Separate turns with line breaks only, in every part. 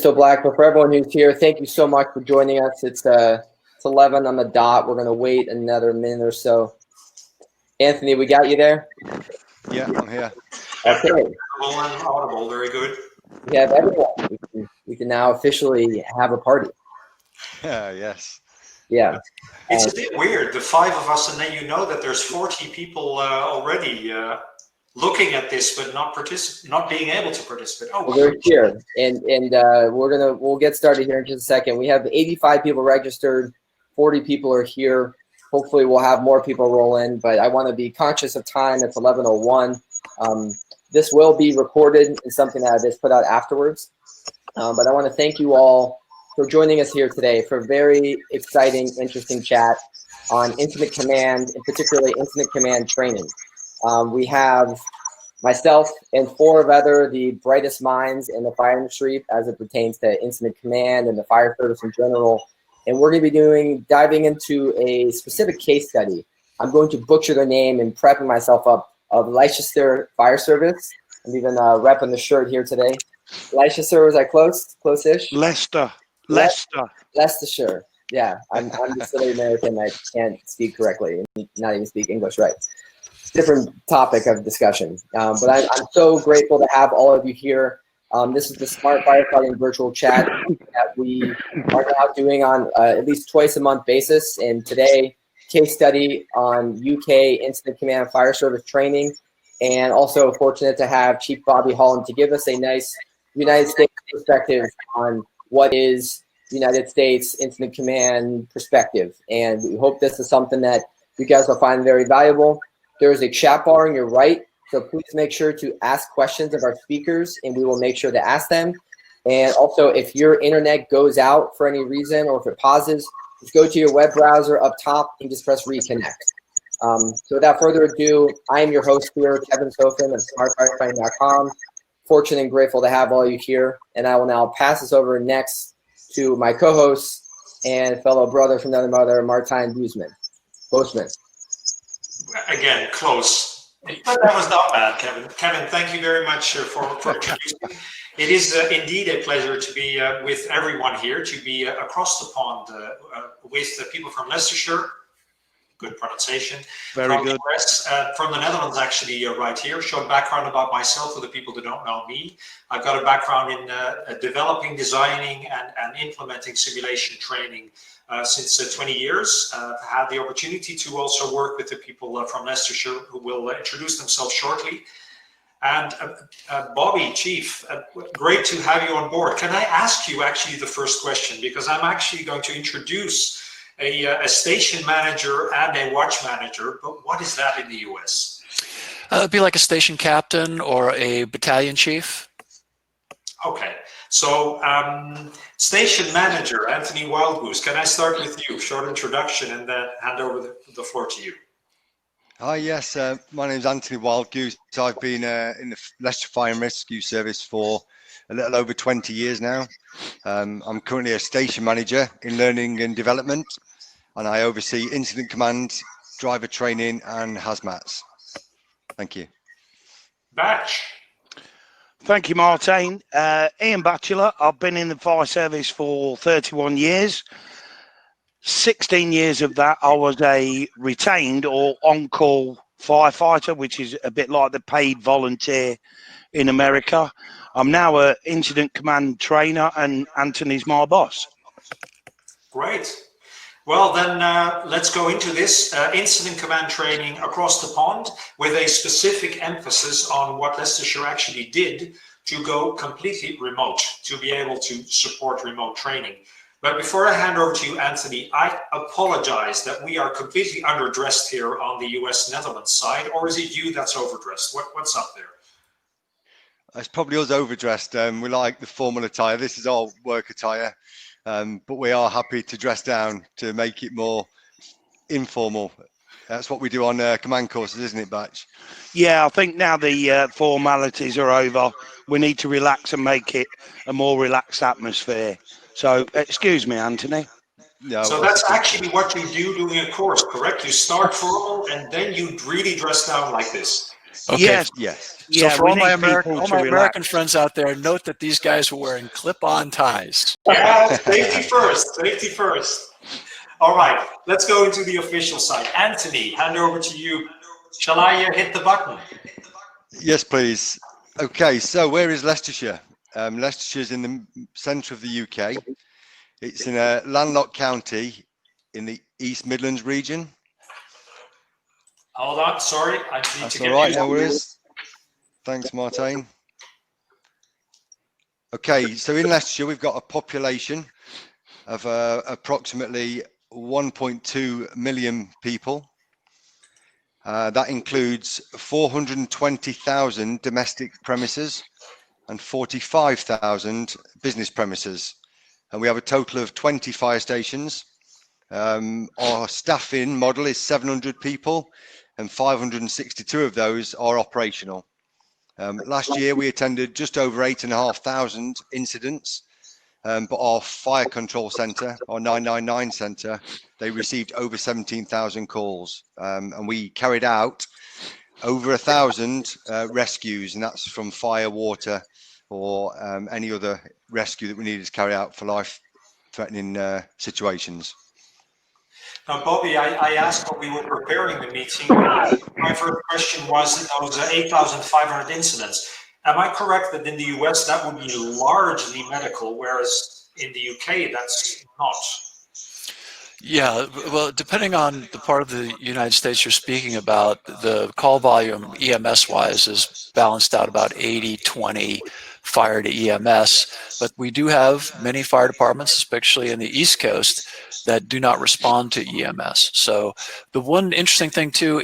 So Black, but for everyone who's here, thank you so much for joining us. It's 11 on the dot. We're going to wait another minute or so. Anthony, we got you there?
Yeah, I'm here.
Okay.
Audible, very good.
We have everyone. We can now officially have a party.
Yes.
Yeah.
It's a bit weird, the five of us, and then you know that there's 40 people already looking at this, but not being able to participate. Oh,
well, they're here, and we'll get started here in just a second. We have 85 people registered, 40 people are here. Hopefully, we'll have more people roll in, but I want to be conscious of time. It's 11:01. This will be recorded and something that I just put out afterwards. But I want to thank you all for joining us here today for a very exciting, interesting chat on incident command, and particularly incident command training. We have myself and four of the brightest minds in the fire industry as it pertains to incident command and the fire service in general. And we're going to be diving into a specific case study. I'm going to butcher the name and prepping myself up of Leicestershire Fire Service. I'm even repping the shirt here today. Leicestershire, was I close? Close-ish? Leicestershire. Yeah, I'm the silly American. I can't speak correctly, not even speak English right. Different topic of discussion. But I'm so grateful to have all of you here. This is the Smart Firefighting virtual chat that we are now doing on at least twice a month basis. And today, case study on UK Incident Command Fire Service training. And also fortunate to have Chief Bobby Holland to give us a nice United States perspective on what is United States Incident Command perspective. And we hope this is something that you guys will find very valuable. There is a chat bar on your right, so please make sure to ask questions of our speakers, and we will make sure to ask them. And also, if your internet goes out for any reason or if it pauses, just go to your web browser up top and just press reconnect. So without further ado, I am your host here, Kevin Sofin of smartfirefighting.com. Fortunate and grateful to have all you here, and I will now pass this over next to my co-host and fellow brother from another mother, Martijn Boosman.
Again, close. But that was not bad, Kevin. Kevin, thank you very much for introducing. It is indeed a pleasure to be with everyone here, to be across the pond with the people from Leicestershire. Good pronunciation.
Very
from
good.
The US, from the Netherlands, actually, right here. Short background about myself for the people that don't know me. I've got a background in developing, designing, and implementing simulation training since 20 years. I've had the opportunity to also work with the people from Leicestershire who will introduce themselves shortly. And Bobby, Chief, great to have you on board. Can I ask you actually the first question? Because I'm actually going to introduce a station manager and a watch manager, but what is that in the US?
It'd be like a station captain or a battalion chief.
Okay, so station manager, Anthony Wildgoose, can I start with you? Short introduction and then hand over the floor to you.
Hi, yes, my name is Anthony Wildgoose. I've been in the Leicestershire Fire Rescue Service for a little over 20 years now. I'm currently a station manager in learning and development, and I oversee incident command, driver training, and hazmats. Thank you.
Batch.
Thank you, Martijn. Ian Batchelor. I've been in the fire service for 31 years. 16 years of that, I was a retained or on-call firefighter, which is a bit like the paid volunteer in America. I'm now an incident command trainer, and Anthony's my boss.
Great. Well, then let's go into this incident command training across the pond with a specific emphasis on what Leicestershire actually did to go completely remote, to be able to support remote training. But before I hand over to you, Anthony, I apologize that we are completely underdressed here on the US-Netherlands side, or is it you that's overdressed? What's up there?
It's probably us overdressed. We like the formal attire. This is our work attire, but we are happy to dress down to make it more informal. That's what we do on command courses, isn't it, Batch?
Yeah, I think now the formalities are over. We need to relax and make it a more relaxed atmosphere. So, excuse me, Anthony.
Yeah,
so that's actually what you do doing a course, correct? You start formal and then you really dress down like this.
Okay.
Yes.
Yes.
So
Yeah,
for
we
all my,
need people
all
to
my
relax.
American friends out there, note that these guys were wearing clip-on ties.
Safety first, safety first. All right, let's go into the official side. Anthony, hand over to you. Shall I hit the button?
Yes, please. Okay, so where is Leicestershire? Leicestershire is in the centre of the UK. It's in a landlocked county in the East Midlands region.
Hold on, sorry, I need
That's
to
all
get
right,
used
no
to
worries. Thanks, Martijn. Okay, so in Leicestershire, we've got a population of approximately 1.2 million people. That includes 420,000 domestic premises and 45,000 business premises. And we have a total of 20 fire stations. Our staffing model is 700 people and 562 of those are operational. Last year we attended just over 8,500 incidents, but our fire control centre, our 999 centre, they received over 17,000 calls, and we carried out over 1,000 rescues, and that's from fire, water, or any other rescue that we needed to carry out for life-threatening situations.
Now, Bobby, I asked when we were preparing the meeting, my first question was those 8,500 incidents. Am I correct that in the US that would be largely medical, whereas in the UK that's not?
Yeah, well, depending on the part of the United States you're speaking about, the call volume EMS-wise is balanced out about 80-20 fire to EMS, but we do have many fire departments, especially in the East Coast, that do not respond to EMS. So the one interesting thing too,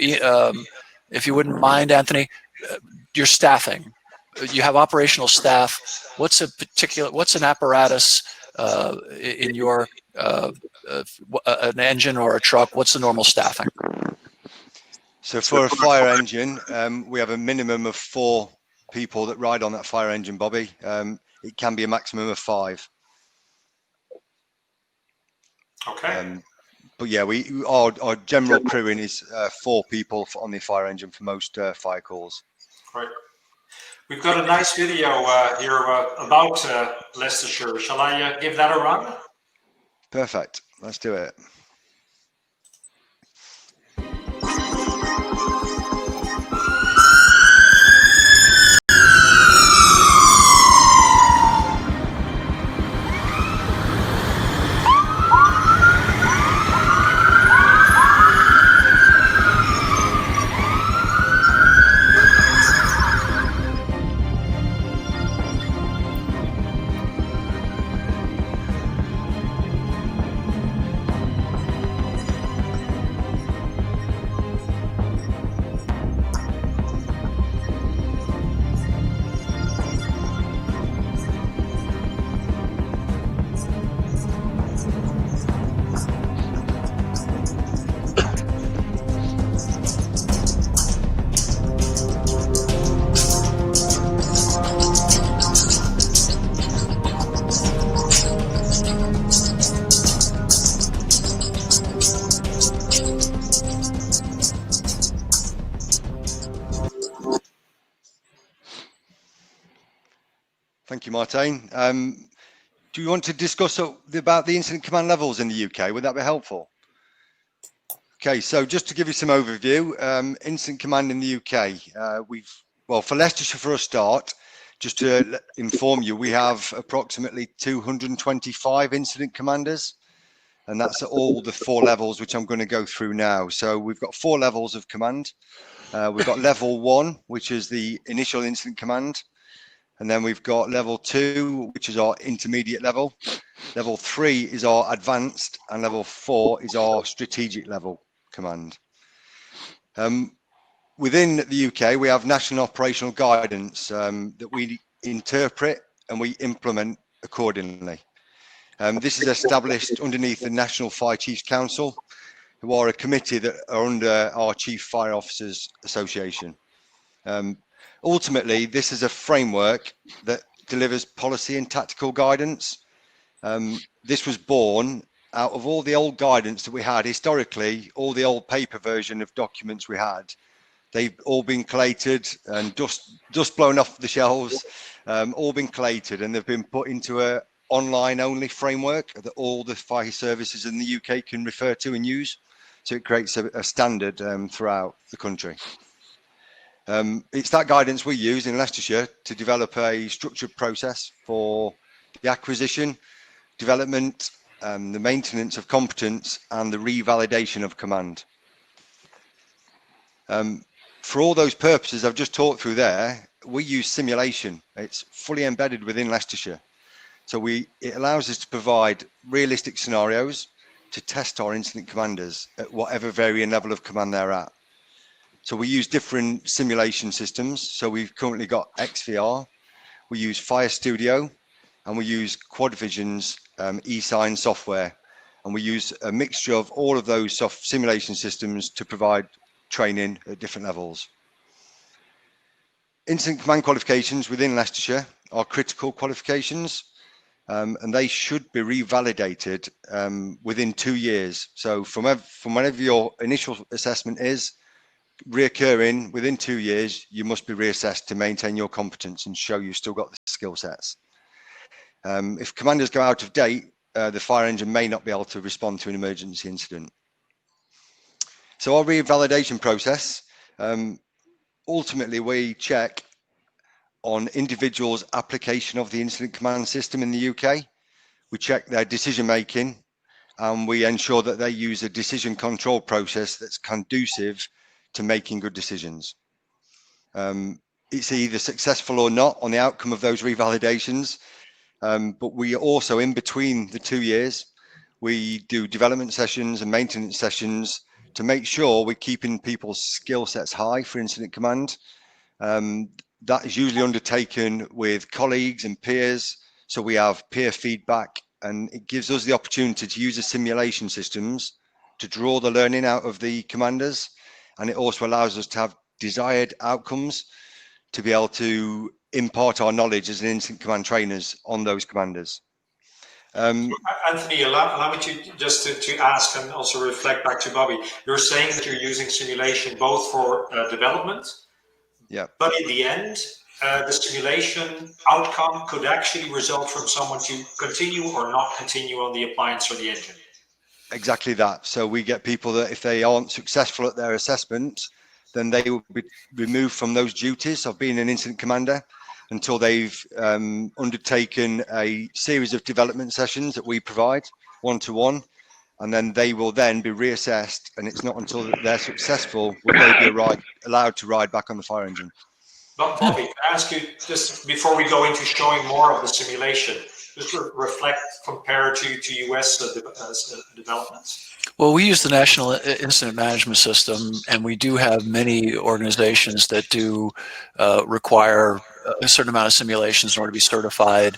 if you wouldn't mind, Anthony, your staffing. You have operational staff. What's an apparatus in your an engine or a truck? What's the normal staffing?
So for a fire engine, we have a minimum of 4 people that ride on that fire engine, Bobby. It can be a maximum of 5.
Okay.
But yeah, our general crewing is 4 people on the fire engine for most fire calls.
Great. We've got a nice video here about Leicestershire. Shall I give that a run?
Perfect. Let's do it. Thank you, Martijn. Do you want to discuss about the incident command levels in the UK? Would that be helpful? Okay, so just to give you some overview, incident command in the UK, well, for Leicestershire for a start, just to inform you, we have approximately 225 incident commanders, and that's at all the 4 levels, which I'm going to go through now. So we've got 4 levels of command. We've got level 1, which is the initial incident command. And then we've got level 2, which is our intermediate level. Level 3 is our advanced, and level 4 is our strategic level command. Within the UK, we have national operational guidance that we interpret and we implement accordingly. This is established underneath the National Fire Chiefs Council, who are a committee that are under our Chief Fire Officers Association. Ultimately, this is a framework that delivers policy and tactical guidance. This was born out of all the old guidance that we had historically, all the old paper version of documents we had. They've all been collated and dust blown off the shelves, all been collated, and they've been put into a online only framework that all the fire services in the UK can refer to and use. So it creates a standard throughout the country. It's that guidance we use in Leicestershire to develop a structured process for the acquisition, development, the maintenance of competence, and the revalidation of command. For all those purposes I've just talked through there, we use simulation. It's fully embedded within Leicestershire. So it allows us to provide realistic scenarios to test our incident commanders at whatever varying level of command they're at. So we use different simulation systems. So we've currently got XVR, we use Fire Studio, and we use QuadVision's eSign software. And we use a mixture of all of those simulation systems to provide training at different levels. Incident command qualifications within Leicestershire are critical qualifications, and they should be revalidated within 2 years. So from whenever your initial assessment is, reoccurring within 2 years, you must be reassessed to maintain your competence and show you've still got the skill sets. If commanders go out of date, the fire engine may not be able to respond to an emergency incident. So our revalidation process, ultimately we check on individuals' application of the incident command system in the UK. We check their decision making, and we ensure that they use a decision control process that's conducive to making good decisions. It's either successful or not on the outcome of those revalidations, but we also, in between the 2 years, we do development sessions and maintenance sessions to make sure we're keeping people's skill sets high for incident command. That is usually undertaken with colleagues and peers. So we have peer feedback, and it gives us the opportunity to use the simulation systems to draw the learning out of the commanders. And it also allows us to have desired outcomes to be able to impart our knowledge as an incident command trainers on those commanders.
Anthony, allow me to ask and also reflect back to Bobby. You're saying that you're using simulation both for development, but in the end, the simulation outcome could actually result from someone to continue or not continue on the appliance or the engine.
Exactly that. So we get people that if they aren't successful at their assessment, then they will be removed from those duties of being an incident commander until they've undertaken a series of development sessions that we provide one-to-one, and then they will then be reassessed, and it's not until they're successful will they be allowed to ride back on the fire engine.
But Bobby, can I ask you, just before we go into showing more of the simulation, just reflect compared to US developments?
Well, we use the National Incident Management System, and we do have many organizations that do require a certain amount of simulations in order to be certified.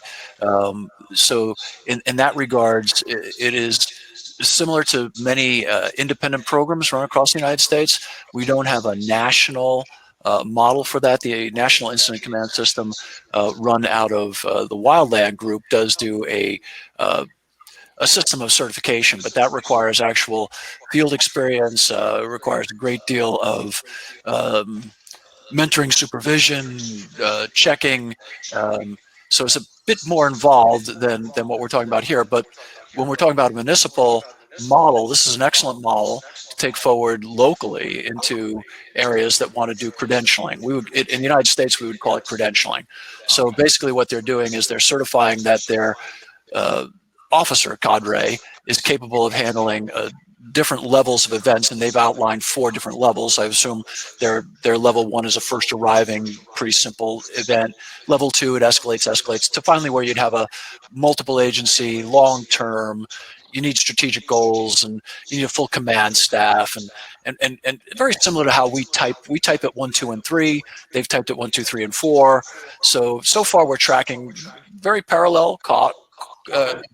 So in that regards, it is similar to many independent programs run across the United States. We don't have a national model for that. The National Incident Command System run out of the Wildland Group does do a system of certification, but that requires actual field experience, requires a great deal of mentoring, supervision, checking. So it's a bit more involved than what we're talking about here. But when we're talking about a municipal model, this is an excellent model to take forward locally into areas that want to do credentialing. In the United States, we would call it credentialing. So basically what they're doing is they're certifying that their officer cadre is capable of handling different levels of events, and they've outlined 4 different levels. I assume their level 1 is a first arriving, pretty simple event. Level 2, it escalates to finally where you'd have a multiple agency, long term. You need strategic goals, and you need a full command staff, and very similar to how we type at 1, 2, and 3. They've typed at 1, 2, 3, and 4. So far we're tracking very parallel.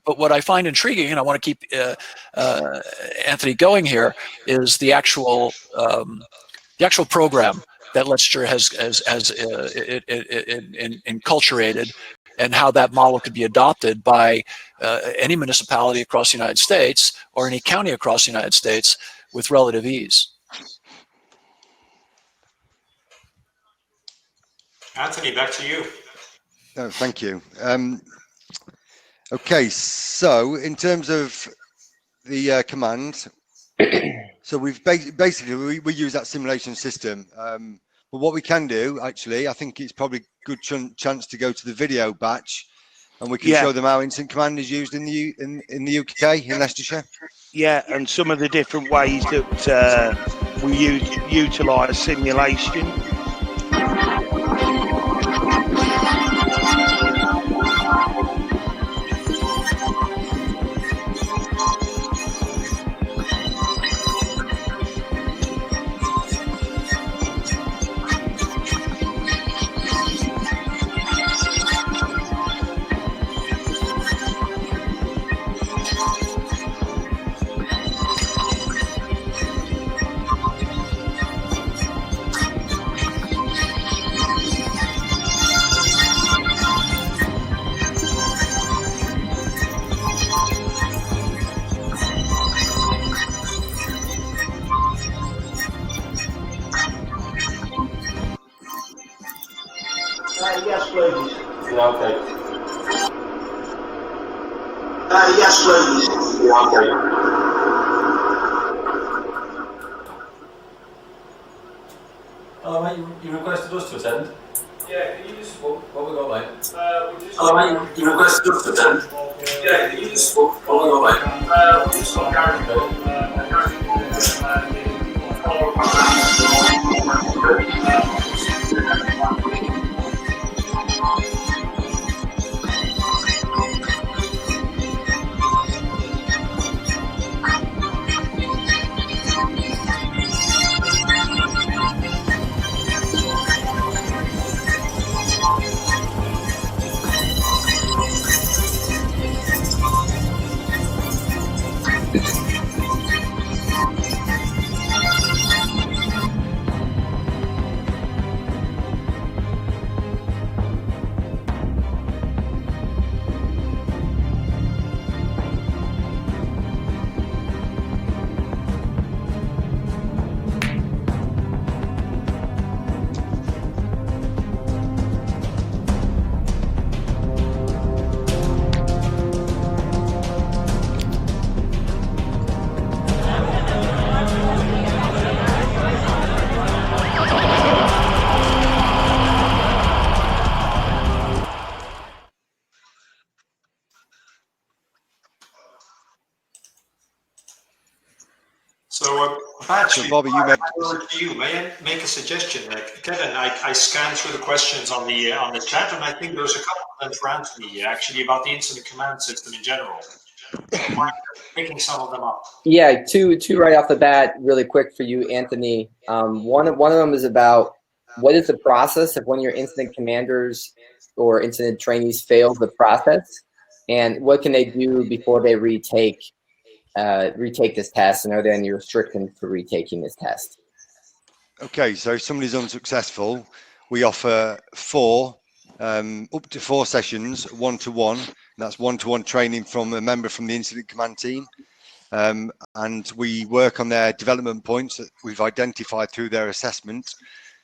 But what I find intriguing, and I want to keep Anthony going here, is the actual program that Leicestershire has enculturated, and how that model could be adopted by any municipality across the United States or any county across the United States with relative ease.
Anthony, back to you.
No, thank you. Okay, so in terms of the command, so we've basically we use that simulation system. But what we can do, actually, I think it's probably a good chance to go to the video batch, and we can show them how instant command is used in the UK, in Leicestershire.
Yeah, and some of the different ways that we utilise simulation.
Yes, please. Yeah, okay. Yes, please. Yeah, okay.
Hello mate, you requested us to attend?
Yeah, can you just...
What we got mate?
Hello mate, you requested us to attend? Yeah, can you just... What we got mate? We just got Gary.
So, Batch,
So, Bobby, you
may I make a suggestion? Kevin, I scanned through the questions on the chat, and I think there's a couple of them for Anthony, actually, about the incident command system in general. Picking some of them up.
Yeah, two right off the bat, really quick for you, Anthony. One of them is about what is the process if one of your incident commanders or incident trainees fails the process, and what can they do before they retake this test, and are there any restrictions for retaking this test?
Okay, so if somebody's unsuccessful, we offer up to four sessions, one-to-one. That's one-to-one training from a member from the incident command team. And we work on their development points that we've identified through their assessment.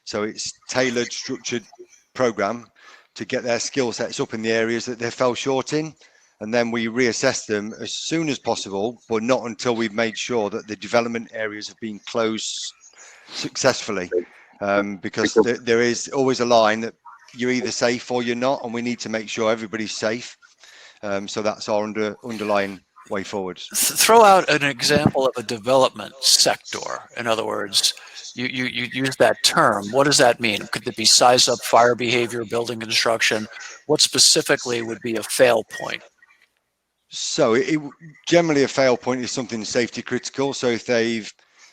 So it's tailored, structured program to get their skill sets up in the areas that they fell short in. And then we reassess them as soon as possible, but not until we've made sure that the development areas have been closed successfully. Because there is always a line that you're either safe or you're not, and we need to make sure everybody's safe. So that's our underlying way forward.
Throw out an example of a development sector. In other words, you use that term. What does that mean? Could it be size up fire behavior, building construction? What specifically would be a fail point?
So generally a fail point is something safety critical. So if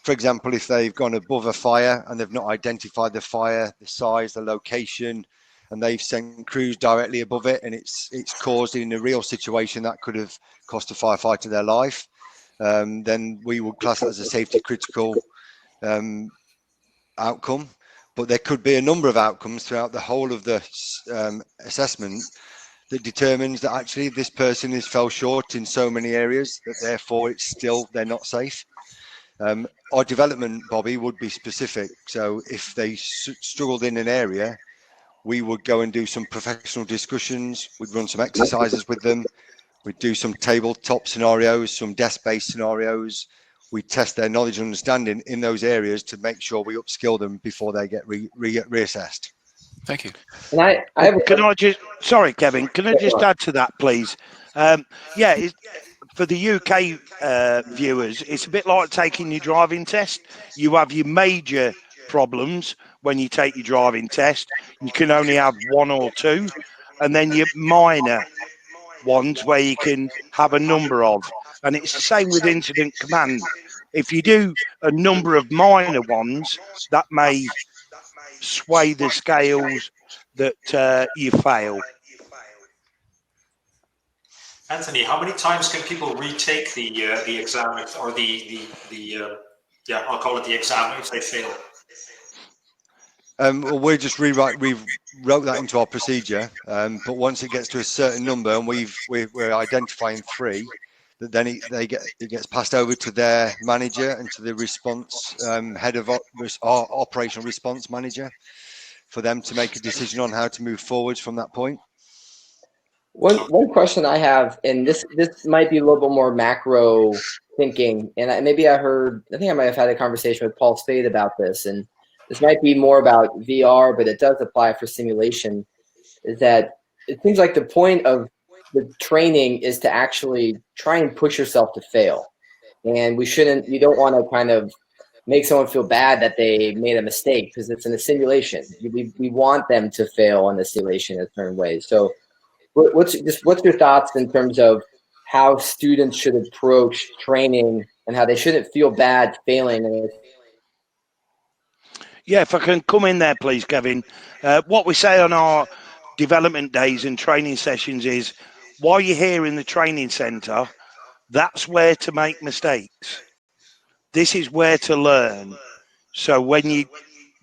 for example, if they've gone above a fire and they've not identified the fire, the size, the location, and they've sent crews directly above it, and it's caused in a real situation that could have cost a firefighter their life, then we would class that as a safety critical outcome. But there could be a number of outcomes throughout the whole of the assessment that determines that actually this person is fell short in so many areas that therefore they're not safe. Our development, Bobby, would be specific. So if they struggled in an area, we would go and do some professional discussions. We'd run some exercises with them. We'd do some tabletop scenarios, some desk-based scenarios. We test their knowledge and understanding in those areas to make sure we upskill them before they get reassessed.
Thank you.
And I have,
Can I just, sorry, Kevin, can I just add to that, please? Yeah, for the UK viewers, it's a bit like taking your driving test. You have your major problems when you take your driving test. You can only have one or two, and then your minor ones where you can have a number of. And it's the same with incident command. If you do a number of minor ones, that may sway the scales that you fail.
Anthony, how many times can people retake the exam or yeah, I'll call it the exam if they fail?
Well, we wrote that into our procedure, but once it gets to a certain number, and we're identifying 3, that then it gets passed over to their manager and to the response head of our operational response manager for them to make a decision on how to move forward from that point.
one question I have, and this might be a little bit more macro thinking, and I think I might have had a conversation with Paul Spade about this, and this might be more about VR, but it does apply for simulation, is that it seems like the point of the training is to actually try and push yourself to fail. And you don't want to kind of make someone feel bad that they made a mistake, because it's in a simulation. We want them to fail in the simulation in certain ways. So what's your thoughts in terms of how students should approach training and how they shouldn't feel bad failing?
Yeah, if I can come in there, please, Kevin. What we say on our development days and training sessions is, while you're here in the training centre, that's where to make mistakes. This is where to learn. So when you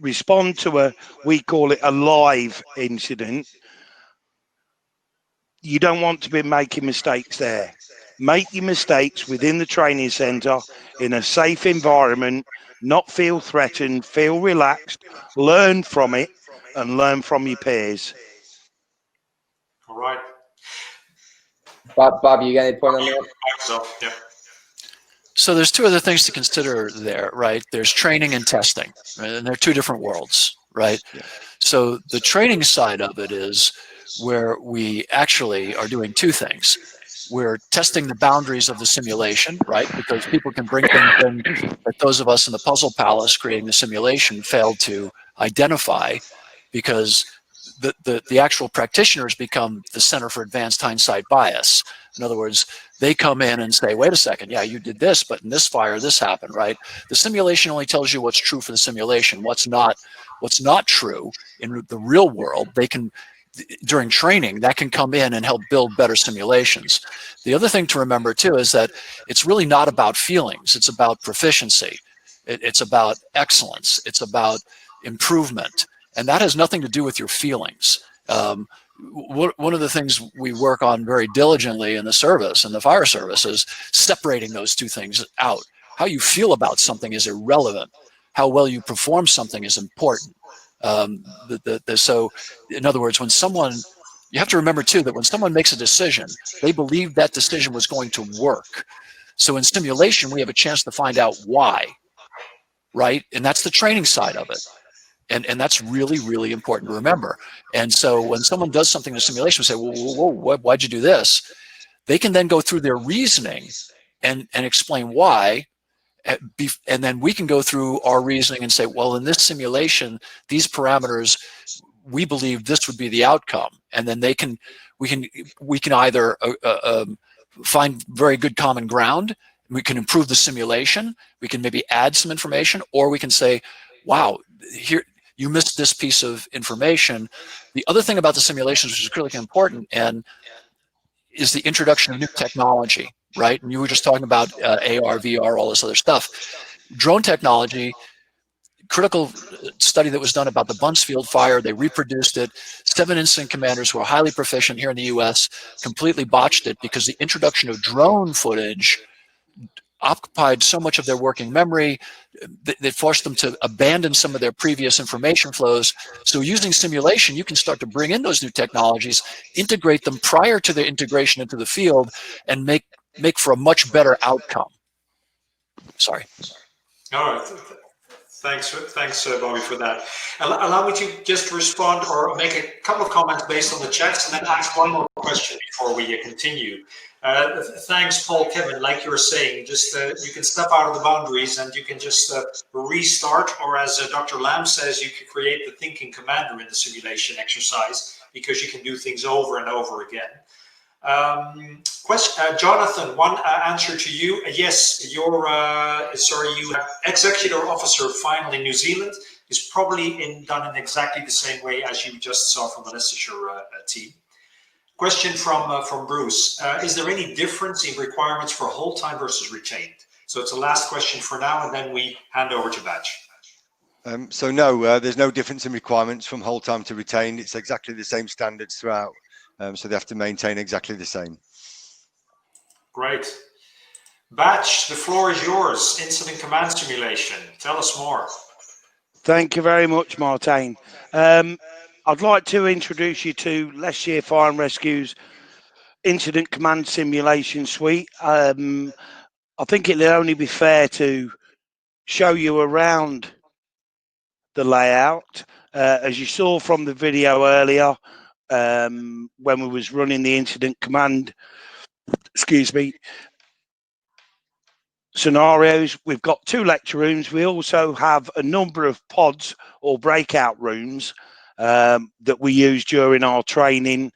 respond to we call it a live incident, you don't want to be making mistakes there. Make your mistakes within the training centre in a safe environment, not feel threatened, feel relaxed, learn from it, and learn from your peers.
All right.
Bob, you got any point on that?
So, yeah.
So there's 2 other things to consider there, right? There's training and testing, right? And they're 2 different worlds, right? Yeah. So the training side of it is where we actually are doing 2 things. We're testing the boundaries of the simulation, right? Because people can bring things in that those of us in the puzzle palace creating the simulation failed to identify, because the actual practitioners become the center for advanced hindsight bias. In other words, they come in and say, wait a second, yeah, you did this, but in this fire, this happened, right? The simulation only tells you what's true for the simulation. What's not true in the real world, they can, during training, that can come in and help build better simulations. The other thing to remember too is that it's really not about feelings. It's about proficiency. It's about excellence. It's about improvement. And that has nothing to do with your feelings. One of the things we work on very diligently in the service, in the fire service, is separating those 2 things out. How you feel about something is irrelevant. How well you perform something is important. So in other words, you have to remember too that when someone makes a decision, they believe that decision was going to work. So in simulation, we have a chance to find out why, right? And that's the training side of it. And that's really, really important to remember. And so when someone does something in a simulation, we say, whoa, why'd you do this? They can then go through their reasoning and explain why. And then we can go through our reasoning and say, well, in this simulation, these parameters, we believe this would be the outcome. And then we can either find very good common ground. We can improve the simulation. We can maybe add some information, or we can say, wow, here, you missed this piece of information. The other thing about the simulations, which is critically important, and is the introduction of new technology, right? And you were just talking about AR, VR, all this other stuff. Drone technology, critical study that was done about the Buncefield fire, they reproduced it. 7 incident commanders who are highly proficient here in the US completely botched it because the introduction of drone footage occupied so much of their working memory that forced them to abandon some of their previous information flows. So using simulation, you can start to bring in those new technologies, integrate them prior to their integration into the field, and make for a much better outcome. Sorry.
All right. Thanks, Bobby, for that. Allow me to just respond or make a couple of comments based on the chats, and then ask one more question before we continue. Thanks, Paul, Kevin. Like you were saying, just you can step out of the boundaries and you can just restart, or as Dr. Lamb says, you can create the thinking commander in the simulation exercise, because you can do things over and over again. Jonathan, one answer to you. Yes, your executive officer final in New Zealand is probably done in exactly the same way as you just saw from the Leicestershire team. Question from Bruce. Is there any difference in requirements for whole time versus retained? So it's the last question for now, and then we hand over to Batch.
So no, there's no difference in requirements from whole time to retained. It's exactly the same standards throughout. So they have to maintain exactly the same. Great.
Batch, the floor is yours. Incident command simulation. Tell us more.
Thank you very much, Martijn. I'd like to introduce you to Leicestershire Fire and Rescue's Incident Command Simulation Suite. I think it'll only be fair to show you around the layout. As you saw from the video earlier, when we was running the incident command, scenarios, we've got 2 lecture rooms. We also have a number of pods or breakout rooms that we use during our training,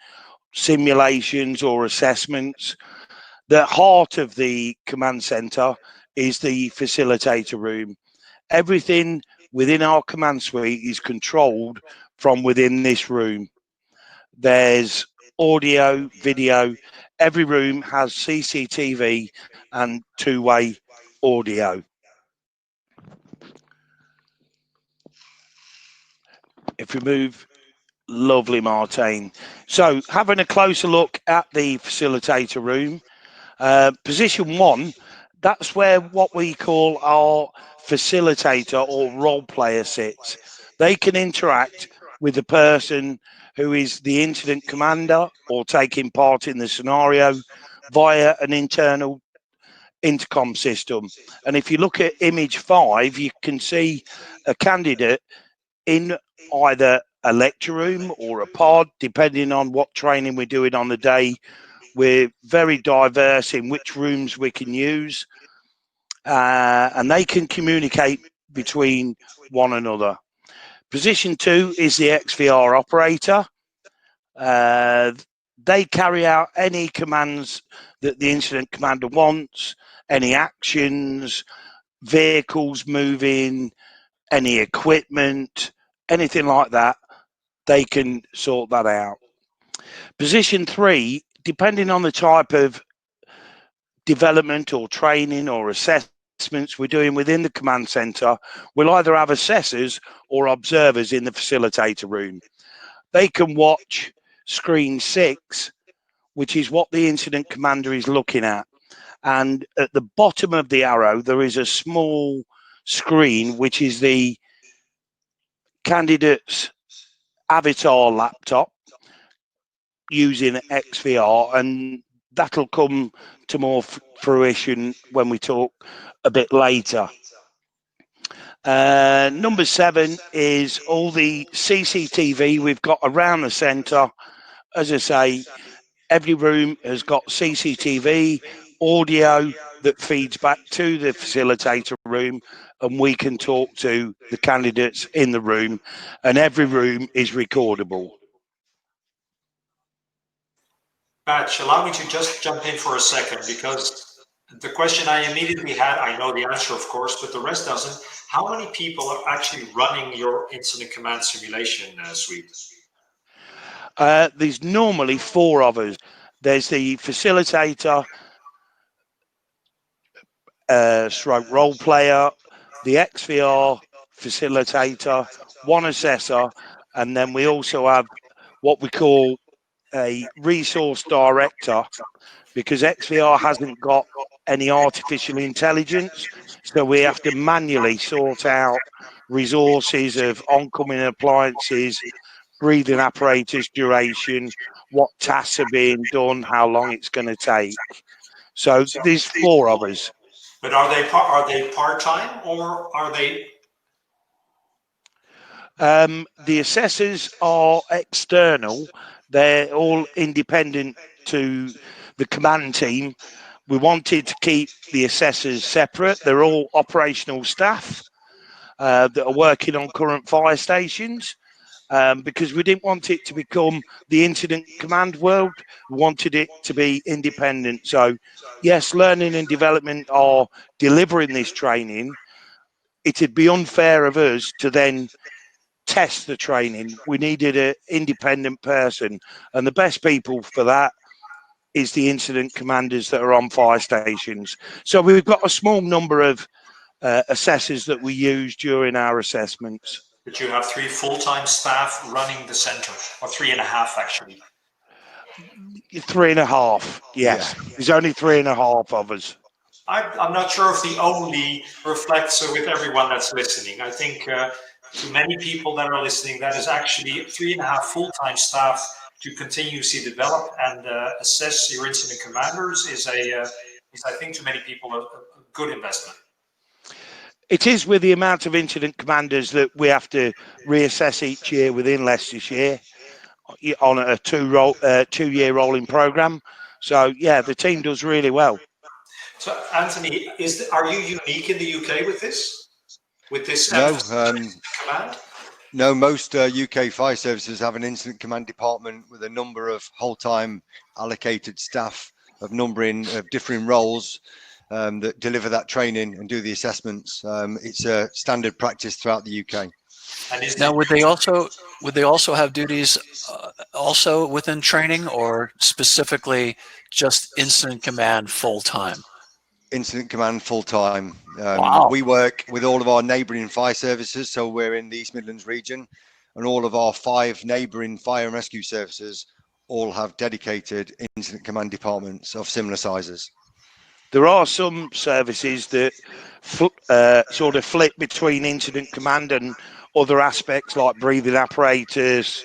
simulations or assessments. The heart of the command center is the facilitator room. Everything within our command suite is controlled from within this room. There's audio, video. Every room has CCTV and 2-way audio. If we move, lovely, Martijn. So having a closer look at the facilitator room, position 1, that's where what we call our facilitator or role player sits. They can interact with the person who is the incident commander or taking part in the scenario via an internal intercom system. And if you look at image 5, you can see a candidate in either a lecture room or a pod, depending on what training we're doing on the day. We're very diverse in which rooms we can use, and they can communicate between one another. Position 2 is the XVR operator. They carry out any commands that the incident commander wants, any actions, vehicles moving, any equipment, anything like that. They can sort that out. Position 3, depending on the type of development or training or assessments we're doing within the command center, we'll either have assessors or observers in the facilitator room. They can watch screen 6, which is what the incident commander is looking at. And at the bottom of the arrow, there is a small screen, which is the candidate's avatar laptop using XVR, and that'll come to more fruition when we talk a bit later. Number 7 is all the CCTV we've got around the centre. As I say, every room has got CCTV, audio that feeds back to the facilitator room, and we can talk to the candidates in the room, and every room is recordable.
Batch, allow me to just jump in for a second, because the question I immediately had, I know the answer, of course, but the rest doesn't. How many people are actually running your incident command simulation suite?
There's normally 4 of us. There's the facilitator, stroke role player, the XVR facilitator, 1 assessor, and then we also have what we call a resource director, because XVR hasn't got any artificial intelligence. So we have to manually sort out resources of oncoming appliances, breathing apparatus duration, what tasks are being done, how long it's going to take. So there's 4 of us.
But are they part-time or are they?
The assessors are external. They're all independent to the command team. We wanted to keep the assessors separate. They're all operational staff that are working on current fire stations. Because we didn't want it to become the incident command world. We wanted it to be independent. So, yes, learning and development are delivering this training. It'd be unfair of us to then test the training. We needed an independent person, and the best people for that is the incident commanders that are on fire stations. So we've got a small number of assessors that we use during our assessments.
But you have 3 full-time staff running the centre, or 3.5 actually.
3.5, yes. Yeah. There's only 3.5 of us.
I'm not sure if the only reflects with everyone that's listening. I think to many people that are listening, that is actually 3.5 full-time staff to continuously develop and assess your incident commanders is I think to many people a good investment.
It is, with the amount of incident commanders that we have to reassess each year within Leicestershire on a 2-year rolling programme. So, yeah, the team does really well.
So, Anthony, are you unique in the UK with this?
No,
command?
No, most UK fire services have an incident command department with a number of whole-time allocated staff of differing roles that deliver that training and do the assessments. It's a standard practice throughout the UK.
Now, would they also have duties also within training, or specifically just incident command full-time?
Incident command full-time.
Wow.
We work with all of our neighbouring fire services, so we're in the East Midlands region, and all of our 5 neighbouring fire and rescue services all have dedicated incident command departments of similar sizes.
There are some services that sort of flip between incident command and other aspects like breathing apparatus,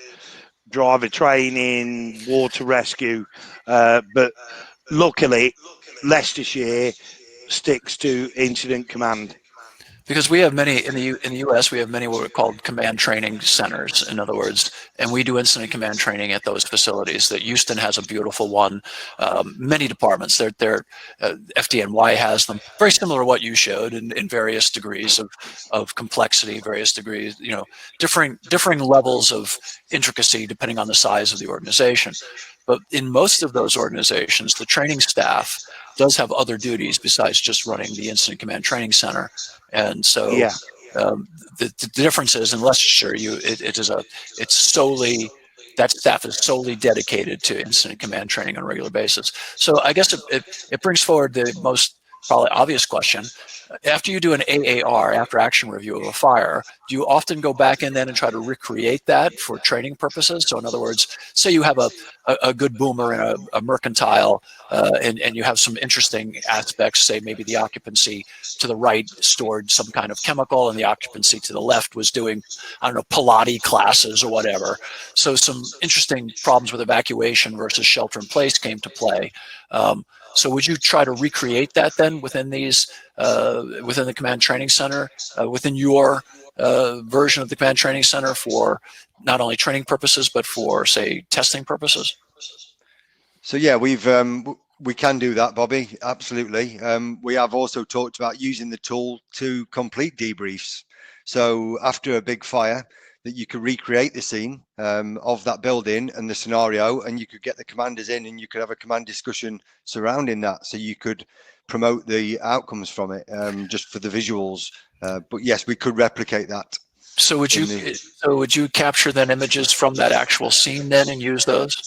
driver training, water rescue, but luckily Leicestershire sticks to incident command.
Because we have many in the US, we have many what are called command training centers, in other words, and we do incident command training at those facilities. That Houston has a beautiful one. Many departments, FDNY has them, very similar to what you showed, in various degrees of complexity, various degrees, differing levels of intricacy depending on the size of the organization. But in most of those organizations, the training staff does have other duties besides just running the incident command training center. And so the difference is in Leicestershire, that staff is solely dedicated to incident command training on a regular basis. So I guess it brings forward the most probably obvious question. After you do an AAR, after action review of a fire, do you often go back in then and try to recreate that for training purposes? So in other words, say you have a good boomer in a mercantile and you have some interesting aspects, say maybe the occupancy to the right stored some kind of chemical and the occupancy to the left was doing, I don't know, Pilates classes or whatever. So some interesting problems with evacuation versus shelter in place came to play. So would you try to recreate that then within these, within the Command Training Center, within your version of the Command Training Center for not only training purposes, but for, say, testing purposes?
So yeah, we can do that, Bobby, absolutely. We have also talked about using the tool to complete debriefs. So after a big fire, that you could recreate the scene of that building and the scenario, and you could get the commanders in and you could have a command discussion surrounding that, so you could promote the outcomes from it, just for the visuals. But yes, we could replicate that.
So would you capture then images from that actual scene then and use those?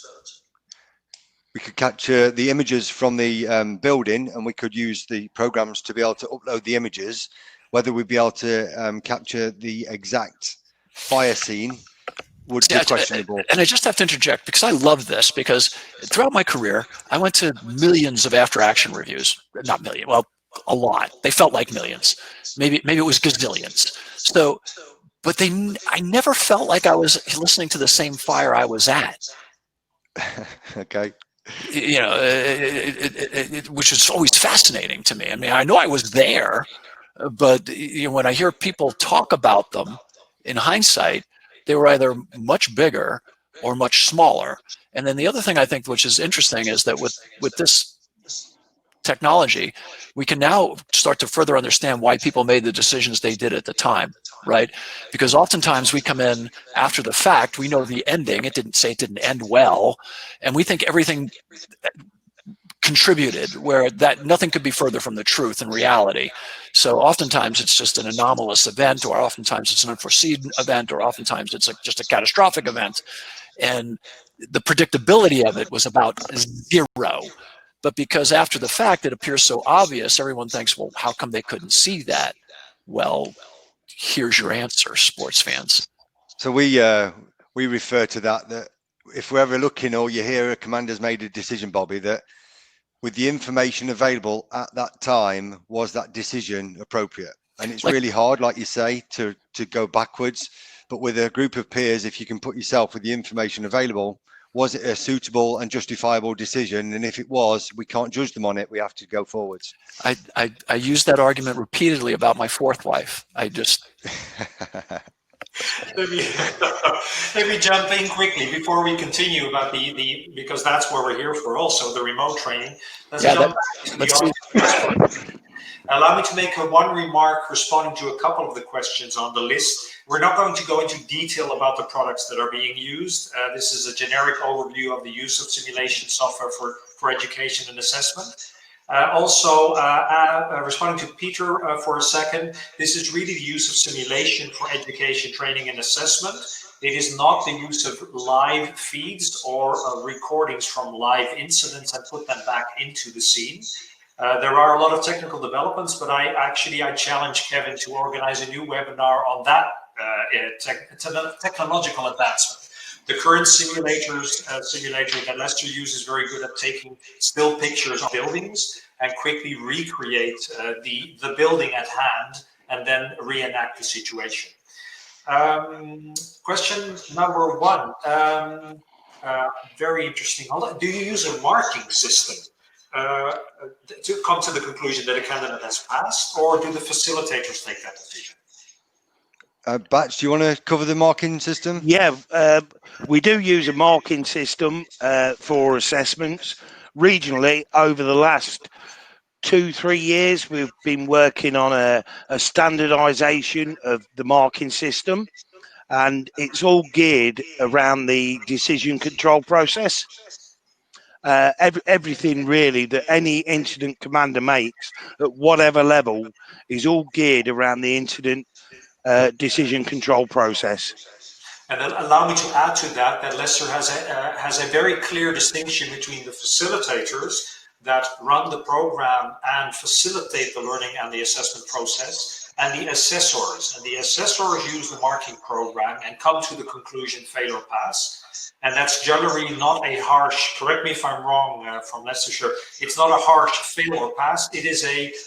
We could capture the images from the building, and we could use the programs to be able to upload the images. Whether we'd be able to capture the exact fire scene would be questionable.
And I just have to interject because I love this, because throughout my career, I went to millions of after-action reviews. Not million, well, a lot. They felt like millions. Maybe it was gazillions. So, but I never felt like I was listening to the same fire I was at.
Okay.
You know, which is always fascinating to me. I mean, I know I was there, but you know, when I hear people talk about them in hindsight, they were either much bigger or much smaller. And then the other thing I think which is interesting is that with this technology, we can now start to further understand why people made the decisions they did at the time, right? Because oftentimes we come in after the fact, we know the ending, it didn't end well, and we think everything contributed, where that nothing could be further from the truth and reality. So oftentimes it's just an anomalous event, or oftentimes it's an unforeseen event, or oftentimes it's just a catastrophic event. And the predictability of it was about 0. But because after the fact it appears so obvious, everyone thinks, well, how come they couldn't see that? Well, here's your answer, sports fans.
So we refer to that if we're ever looking, or you hear a commander's made a decision, Bobby, that with the information available at that time, was that decision appropriate? And it's really hard, like you say, to go backwards. But with a group of peers, if you can put yourself with the information available, was it a suitable and justifiable decision? And if it was, we can't judge them on it. We have to go forwards.
I use that argument repeatedly about my fourth wife. I just...
Let me jump in quickly before we continue about because that's what we're here for, also the remote training. Allow me to make one remark responding to a couple of the questions on the list. We're not going to go into detail about the products that are being used. This is a generic overview of the use of simulation software for education and assessment. Responding to Peter for a second, this is really the use of simulation for education, training, and assessment. It is not the use of live feeds or recordings from live incidents and put them back into the scene. There are a lot of technical developments, but I challenge Kevin to organize a new webinar on that technological advancement. The current simulator that Leicester uses is very good at taking still pictures of buildings and quickly recreate the building at hand and then reenact the situation. Question number 1, very interesting. Do you use a marking system to come to the conclusion that a candidate has passed, or do the facilitators take that decision?
Batch, do you want to cover the marking system?
Yeah, we do use a marking system for assessments. Regionally, over the last 2-3 years, we've been working on a standardization of the marking system, and it's all geared around the decision control process. Everything really that any incident commander makes at whatever level is all geared around the incident decision control process.
And then allow me to add to that Leicester has a very clear distinction between the facilitators that run the program and facilitate the learning and the assessment process, and the assessors. And the assessors use the marking program and come to the conclusion fail or pass. And that's generally not a harsh, correct me if I'm wrong, from Leicestershire, it's not a harsh fail or pass. It is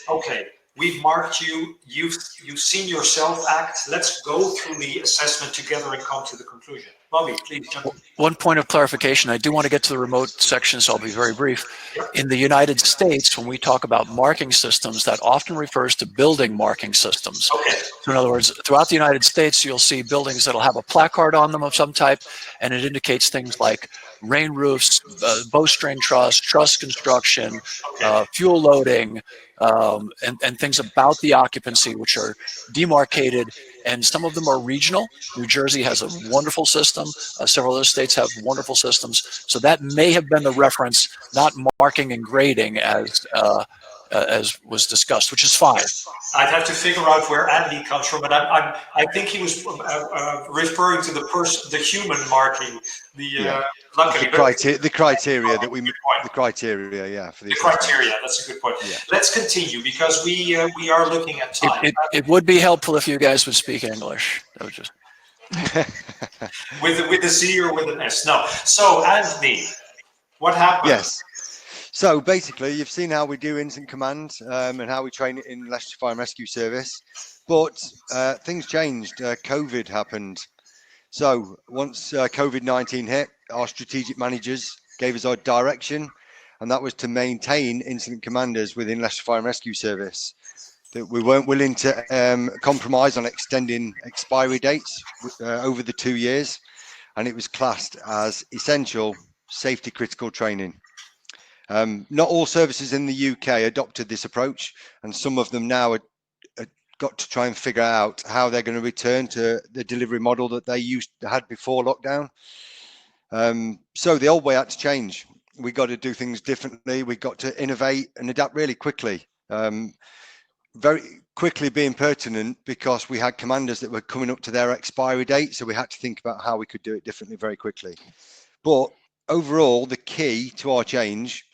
okay, we've marked you, you've seen yourself act, let's go through the assessment together and come to the conclusion. Bobby, please jump in.
One point of clarification, I do want to get to the remote section, so I'll be very brief. In the United States, when we talk about marking systems, that often refers to building marking systems.
Okay.
So in other words, throughout the United States, you'll see buildings that'll have a placard on them of some type, and it indicates things like rain roofs, bowstring truss construction, fuel loading, and things about the occupancy, which are demarcated, and some of them are regional. New Jersey has a wonderful system. Several other states have wonderful systems. So that may have been the reference, not marking and grading as was discussed, which is fine.
I'd have to figure out where Andy comes from, but I think he was referring to the human marking, luckily,
the criteria that we, the criteria, yeah, for the
criteria. That's a good point. Yeah. Let's continue because we are looking at time.
It would be helpful if you guys would speak English. That would just.
with a Z or with an S? No. So Anthony, what happened?
Yes. So basically, you've seen how we do incident command and how we train it in Leicestershire Fire and Rescue Service, but things changed. COVID happened. So once COVID-19 hit, our strategic managers gave us our direction, and that was to maintain incident commanders within Leicestershire Fire and Rescue Service. That we weren't willing to compromise on extending expiry dates over the 2 years, and it was classed as essential safety critical training. Not all services in the UK adopted this approach, and some of them now are got to try and figure out how they're going to return to the delivery model that they had before lockdown. So the old way had to change. We got to do things differently. We got to innovate and adapt really quickly. Very quickly being pertinent, because we had commanders that were coming up to their expiry date, so we had to think about how we could do it differently very quickly. But overall, the key to our change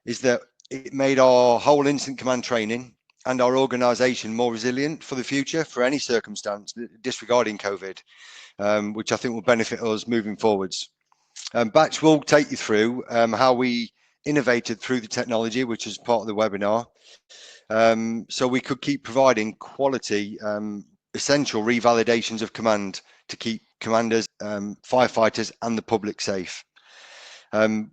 is that it made our whole incident command training and our organisation more resilient for the future, for any circumstance, disregarding COVID, which I think will benefit us moving forwards. Batch will take you through how we innovated through the technology, which is part of the webinar, so we could keep providing quality, essential revalidations of command to keep commanders, firefighters and the public safe.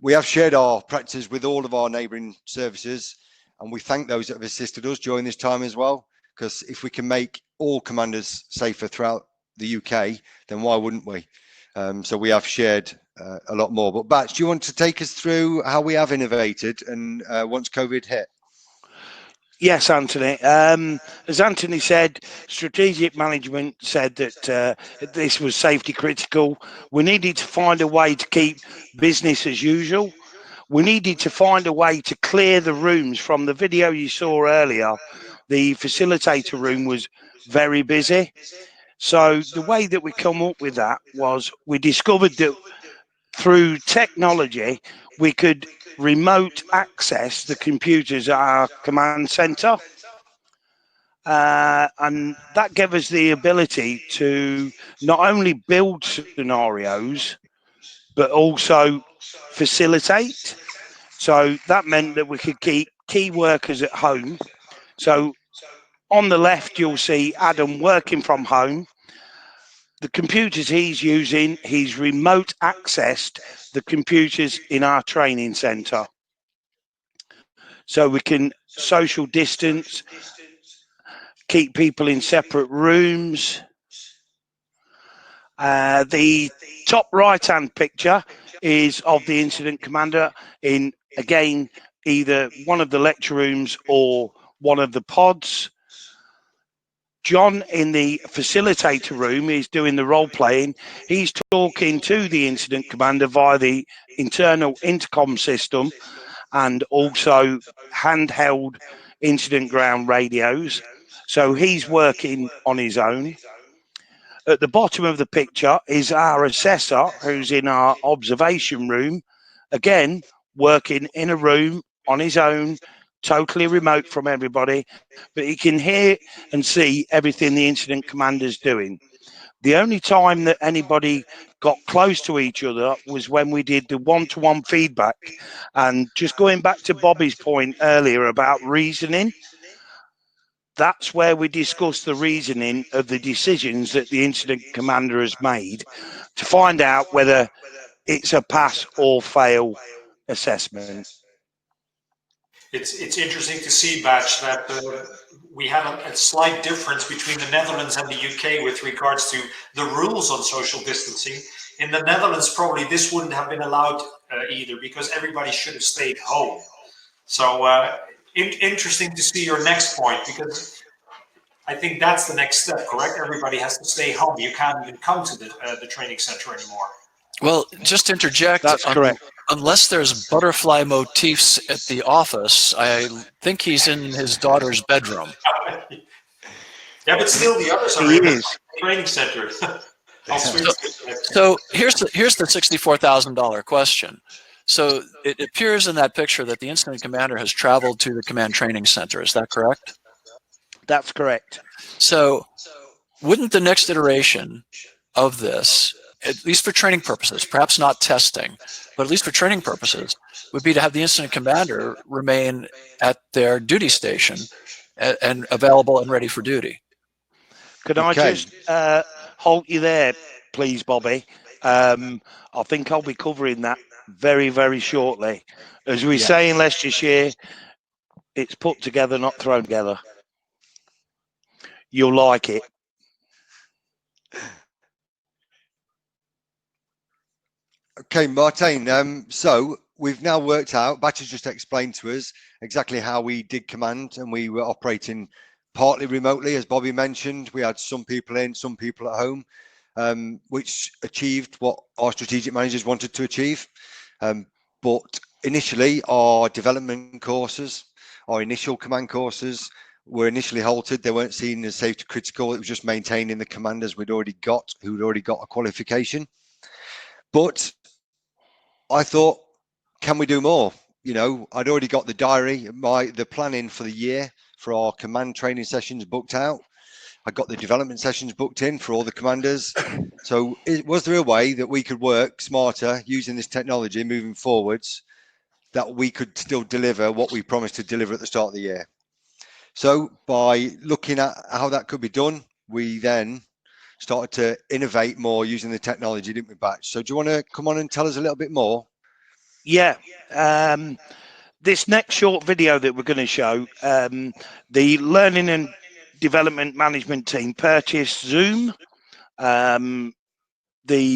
We have shared our practices with all of our neighbouring services, and we thank those that have assisted us during this time as well, because if we can make all commanders safer throughout the UK, then why wouldn't we? So we have shared a lot more. But Batch, do you want to take us through how we have innovated and once COVID hit?
Yes, Anthony. As Anthony said, strategic management said that this was safety critical. We needed to find a way to keep business as usual. We needed to find a way to clear the rooms. From the video you saw earlier, the facilitator room was very busy. So the way that we come up with that was we discovered that through technology, we could remote access the computers at our command centre. And that gave us the ability to not only build scenarios, but also facilitate. So that meant that we could keep key workers at home. So on the left, you'll see Adam working from home. The computers he's using, he's remote accessed the computers in our training centre. So we can social distance, keep people in separate rooms. The top right-hand picture is of the incident commander in, again, either one of the lecture rooms or one of the pods. John in the facilitator room is doing the role playing. He's talking to the incident commander via the internal intercom system and also handheld incident ground radios. So he's working on his own. At the bottom of the picture is our assessor, who's in our observation room, again, working in a room on his own, totally remote from everybody, but he can hear and see everything the incident commander's doing. The only time that anybody got close to each other was when we did the one-to-one feedback. And just going back to Bobby's point earlier about reasoning, that's where we discuss the reasoning of the decisions that the incident commander has made to find out whether it's a pass or fail assessment.
It's interesting to see, Batch, that we had a slight difference between the Netherlands and the UK with regards to the rules on social distancing. In the Netherlands, probably this wouldn't have been allowed either, because everybody should have stayed home. So interesting to see your next point, because I think that's the next step, correct? Everybody has to stay home. You can't even come to the training center anymore.
Well, just to interject.
That's correct.
Unless there's butterfly motifs at the office, I think he's in his daughter's bedroom.
Yeah, but still the others are in the training center.
So here's the $64,000 question. So it appears in that picture that the incident commander has traveled to the command training center. Is that correct?
That's correct.
So wouldn't the next iteration of this, at least for training purposes, perhaps not testing, but at least for training purposes, would be to have the incident commander remain at their duty station and available and ready for duty.
Could I just halt you there, please, Bobby? I think I'll be covering that very, very shortly. As we say in Leicestershire, it's put together, not thrown together. You'll like it.
Okay, Martin. So we've now worked out, Batchelor just explained to us exactly how we did command, and we were operating partly remotely, as Bobby mentioned. We had some people in, some people at home, which achieved what our strategic managers wanted to achieve. But initially, our development courses, our initial command courses were initially halted. They weren't seen as safety critical. It was just maintaining the commanders we'd already got, who'd already got a qualification. But I thought, can we do more? You know, I'd already got the diary, the planning for the year for our command training sessions booked out. I got the development sessions booked in for all the commanders. So was there a way that we could work smarter using this technology moving forwards, that we could still deliver what we promised to deliver at the start of the year? So by looking at how that could be done, we then started to innovate more using the technology, didn't we, Batch? So do you want to come on and tell us a little bit more?
Yeah. This next short video that we're going to show, the Learning and Development Management team purchased Zoom, the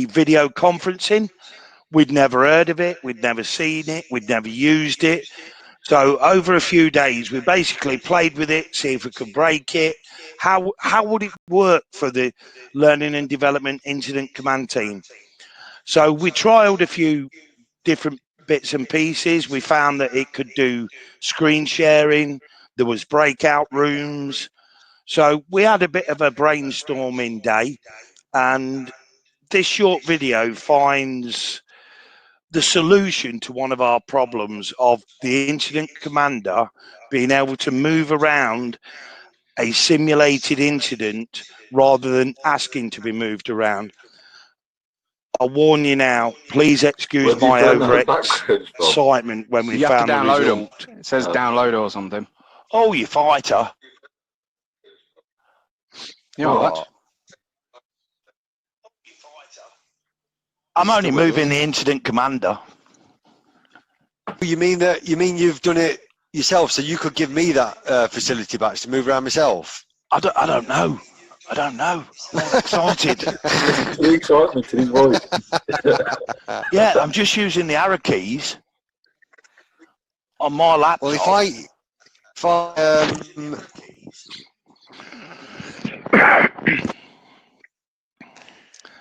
video conferencing. We'd never heard of it. We'd never seen it. We'd never used it. So over a few days, we basically played with it, see if we could break it. How would it work for the Learning and Development Incident Command team? So we trialed a few different bits and pieces. We found that it could do screen sharing. There was breakout rooms. So we had a bit of a brainstorming day, and this short video finds the solution to one of our problems of the incident commander being able to move around a simulated incident rather than asking to be moved around. I'll warn you now, please excuse my over-excitement when we found the result.
It says download or something.
Oh, you fighter.
You're what?
I'm only moving the incident commander.
You mean you've done it yourself, so you could give me that facility badge to move around myself?
I don't know. I'm excited.
The excitement in his voice.
Yeah, I'm just using the arrow keys on my laptop.
Well, if I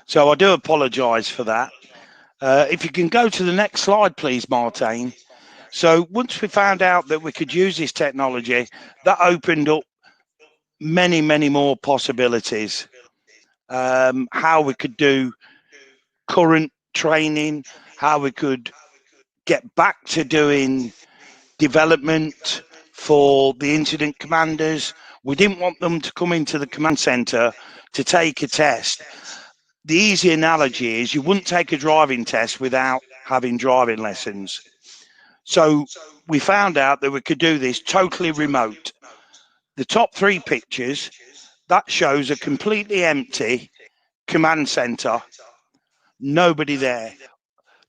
So I do apologise for that. If you can go to the next slide, please, Martin. So once we found out that we could use this technology, that opened up many, many more possibilities. How we could do current training, how we could get back to doing development for the incident commanders. We didn't want them to come into the command centre to take a test. The easy analogy is you wouldn't take a driving test without having driving lessons. So we found out that we could do this totally remote. The top 3 pictures, that shows a completely empty command centre, nobody there.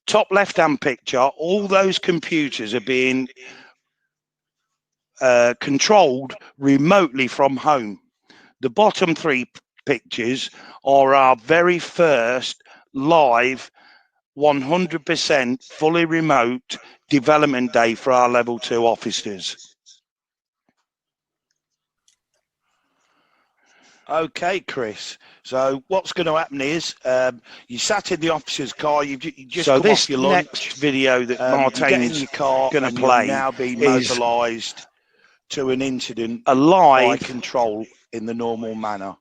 Top left-hand picture, all those computers are being controlled remotely from home. The bottom 3 pictures are our very first live 100% fully remote development day for our level 2 officers. Okay, Chris. So what's going to happen is you sat in the officer's car. You just so come this off your lunch. Next video that Martin's going to play now be mobilised to an incident live by control in the normal manner.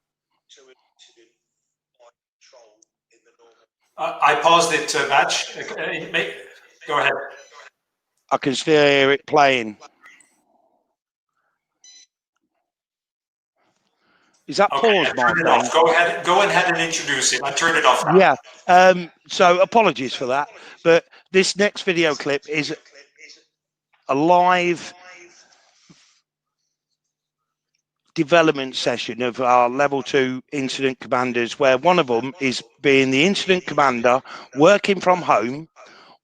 I paused it, Batch. Go ahead.
I can still hear it playing. Is that
Okay,
pause,
I turned it
Martin?
off. Go ahead and introduce him. I turned it off now.
Yeah. So apologies for that, but this next video clip is a live development session of our level 2 incident commanders, where one of them is being the incident commander, working from home,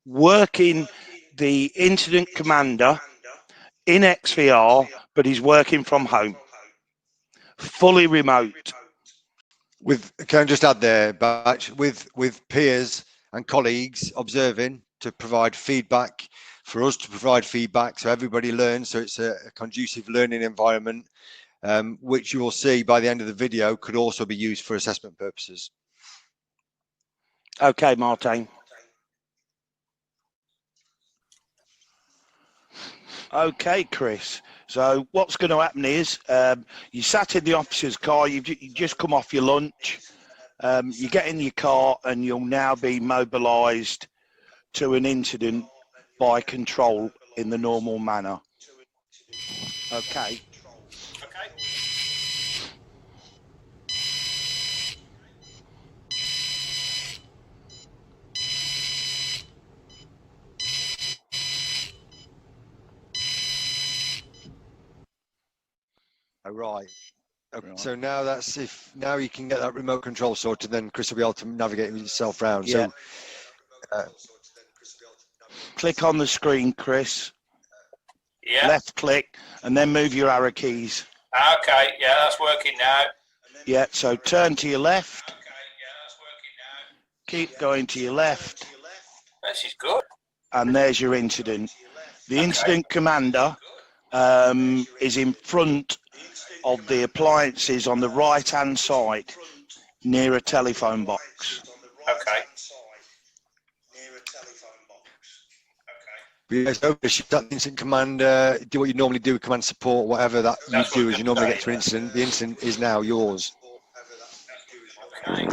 working the incident commander in XVR, but he's working from home, fully remote.
Can I just add there, Batch, with peers and colleagues observing to provide feedback, for us to provide feedback so everybody learns, so it's a conducive learning environment, which you will see by the end of the video could also be used for assessment purposes.
Okay, Martin. Okay, Chris. So what's going to happen is you sat in the officer's car, you just come off your lunch, you get in your car and you'll now be mobilised to an incident by control in the normal manner. Okay.
Oh, right. Okay, so now now you can get that remote control sorted, then Chris will be able to navigate himself round.
Yeah.
So
Click on the screen, Chris.
Yeah.
Left click and then move your arrow keys.
Okay, yeah, that's working now.
Yeah, so turn to your left. Keep going to your left.
This is good.
And there's your incident. The incident commander is in front of the appliances on the right-hand side near a telephone box.
Okay.
yes, that incident command, do what you normally do, command support, whatever that you do as you normally get to an incident. The incident is now yours.
Okay.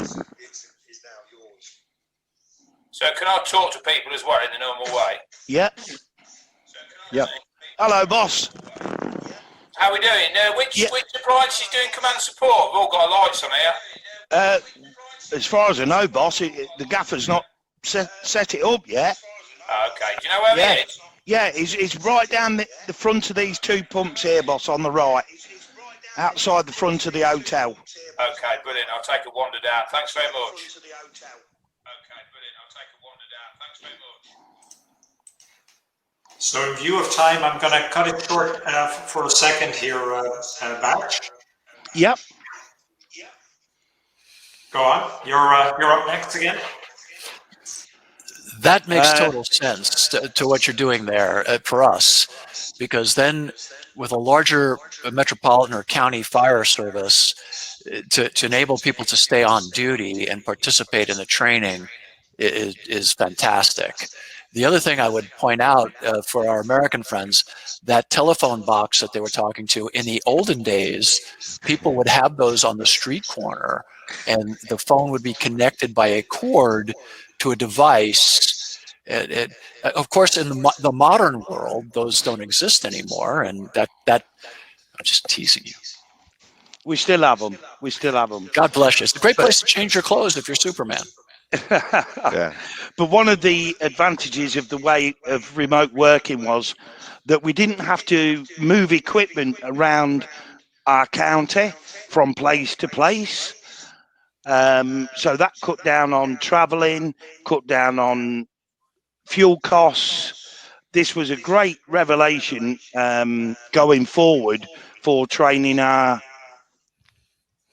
So can I talk to people as well in the normal way?
Yeah.
Yeah.
Hello, boss.
How are we doing? Which appliance is doing command support? We've all got lights on here.
As far as I know, boss, the gaffer's not set it up yet.
Okay. Do you know where it is?
Yeah, it's right down the front of these two pumps here, boss, on the right. Outside the front of the hotel.
Okay, brilliant. I'll take a wander down. Thanks very much.
So in view of time, I'm going to cut it short for a second here, Batch.
Yep.
Go on. You're up next again.
That makes total sense to what you're doing there for us, because then with a larger metropolitan or county fire service, to enable people to stay on duty and participate in the training is fantastic. The other thing I would point out for our American friends, that telephone box that they were talking to, in the olden days, people would have those on the street corner and the phone would be connected by a cord to a device. Of course, in the modern world, those don't exist anymore, and that I'm just teasing you.
We still have them. We still have them.
God bless you. It's a great place to change your clothes if you're Superman.
Yeah.
But one of the advantages of the way of remote working was that we didn't have to move equipment around our county from place to place. So that cut down on travelling, cut down on fuel costs. This was a great revelation going forward for training our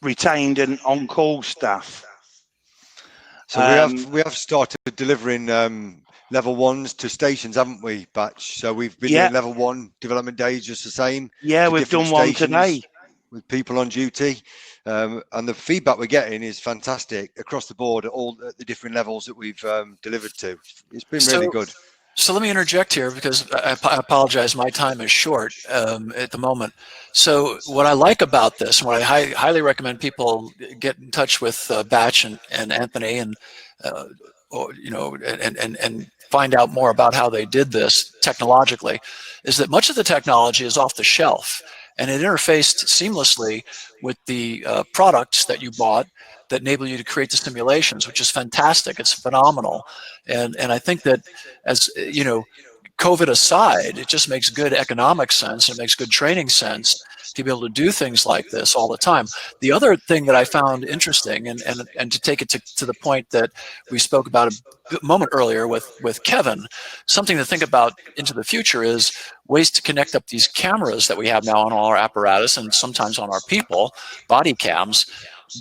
retained and on-call staff.
So we have started delivering level 1s to stations, haven't we, Batch? So we've been doing level 1 development days just the same.
Yeah, we've done one today
with people on duty, and the feedback we're getting is fantastic across the board at all the different levels that we've delivered to. It's been really good.
So let me interject here, because I apologize, my time is short at the moment. So what I like about this, and what I highly recommend people get in touch with Batch and Anthony, and and find out more about how they did this technologically, is that much of the technology is off the shelf. and it interfaced seamlessly with the products that you bought that enable you to create the simulations, which is fantastic. It's phenomenal. And I think that, as you know, COVID aside, it just makes good economic sense. It makes good training sense to be able to do things like this all the time. The other thing that I found interesting, and to take it to the point that we spoke about a moment earlier with Kevin, something to think about into the future is ways to connect up these cameras that we have now on all our apparatus and sometimes on our people, body cams,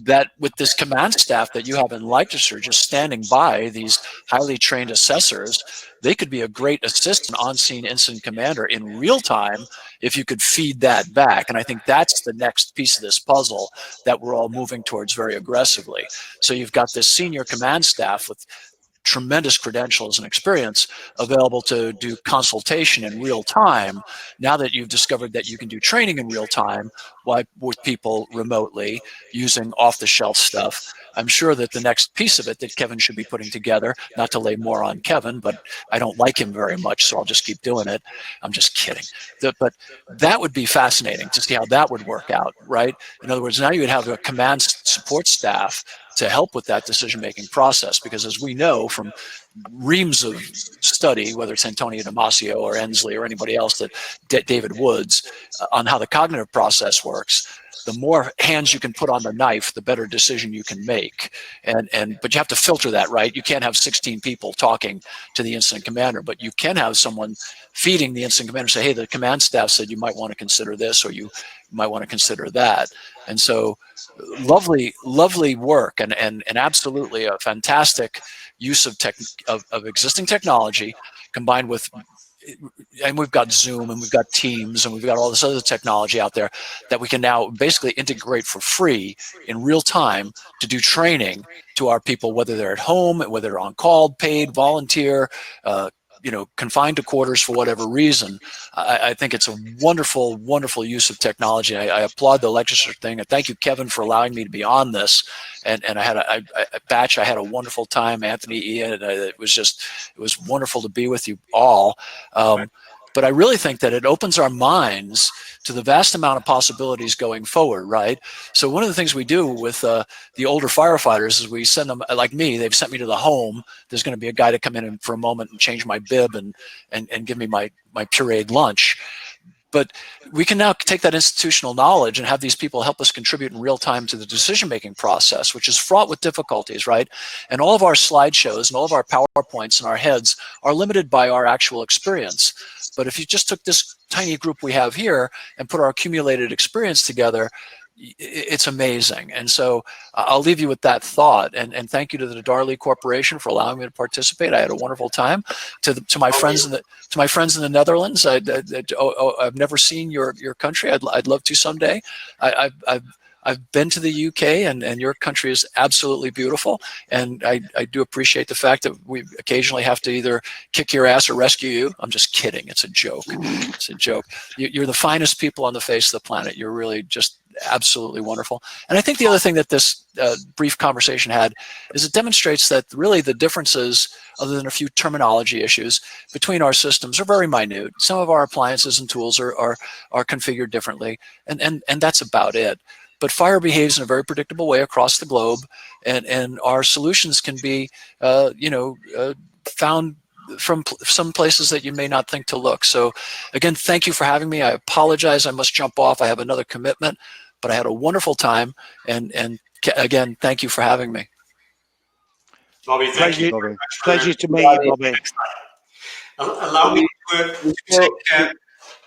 that with this command staff that you have in Leicestershire just standing by, these highly trained assessors, they could be a great assistant on-scene incident commander in real time if you could feed that back. And I think that's the next piece of this puzzle that we're all moving towards very aggressively. So you've got this senior command staff with tremendous credentials and experience available to do consultation in real time. Now that you've discovered that you can do training in real time with people remotely using off-the-shelf stuff, I'm sure that the next piece of it that Kevin should be putting together, not to lay more on Kevin, but I don't like him very much, so I'll just keep doing it. I'm just kidding. But that would be fascinating to see how that would work out, right? In other words, now you would have a command support staff to help with that decision-making process, because as we know from reams of study, whether it's Antonio Damasio or Ensley or anybody else, that David Woods, on how the cognitive process works, the more hands you can put on the knife, the better decision you can make. But you have to filter that, right? You can't have 16 people talking to the incident commander, but you can have someone feeding the incident commander, say, hey, the command staff said you might want to consider this, or you might want to consider that. And so lovely work, and absolutely a fantastic use of existing technology combined with, and we've got Zoom and we've got Teams and we've got all this other technology out there that we can now basically integrate for free in real time to do training to our people, whether they're at home, whether they're on call, paid, volunteer, confined to quarters for whatever reason. I think it's a wonderful, wonderful use of technology. I applaud the Leicestershire thing. And thank you, Kevin, for allowing me to be on this. And I had I had a wonderful time. Anthony, Ian, it was wonderful to be with you all. But I really think that it opens our minds to the vast amount of possibilities going forward, right? So one of the things we do with the older firefighters is we send them, like me, they've sent me to the home. There's going to be a guy to come in for a moment and change my bib and give me my pureed lunch. But we can now take that institutional knowledge and have these people help us contribute in real time to the decision-making process, which is fraught with difficulties, right? And all of our slideshows and all of our PowerPoints in our heads are limited by our actual experience. But if you just took this tiny group we have here and put our accumulated experience together, it's amazing. And so I'll leave you with that thought. And thank you to the Darley Corporation for allowing me to participate. I had a wonderful time. To my friends in the Netherlands, I've never seen your country. I'd love to someday. I've been to the UK, and your country is absolutely beautiful. And I do appreciate the fact that we occasionally have to either kick your ass or rescue you. I'm just kidding. It's a joke. It's a joke. You're the finest people on the face of the planet. You're really just absolutely wonderful. And I think the other thing that this brief conversation had is it demonstrates that really the differences, other than a few terminology issues, between our systems are very minute. Some of our appliances and tools are configured differently, and that's about it. But fire behaves in a very predictable way across the globe, and our solutions can be, found from some places that you may not think to look. So again, thank you for having me. I apologize, I must jump off. I have another commitment, but I had a wonderful time. And again, thank you for having me.
Bobby, thank you.
Bobby.
Pleasure to meet you, Bobby.
Allow me to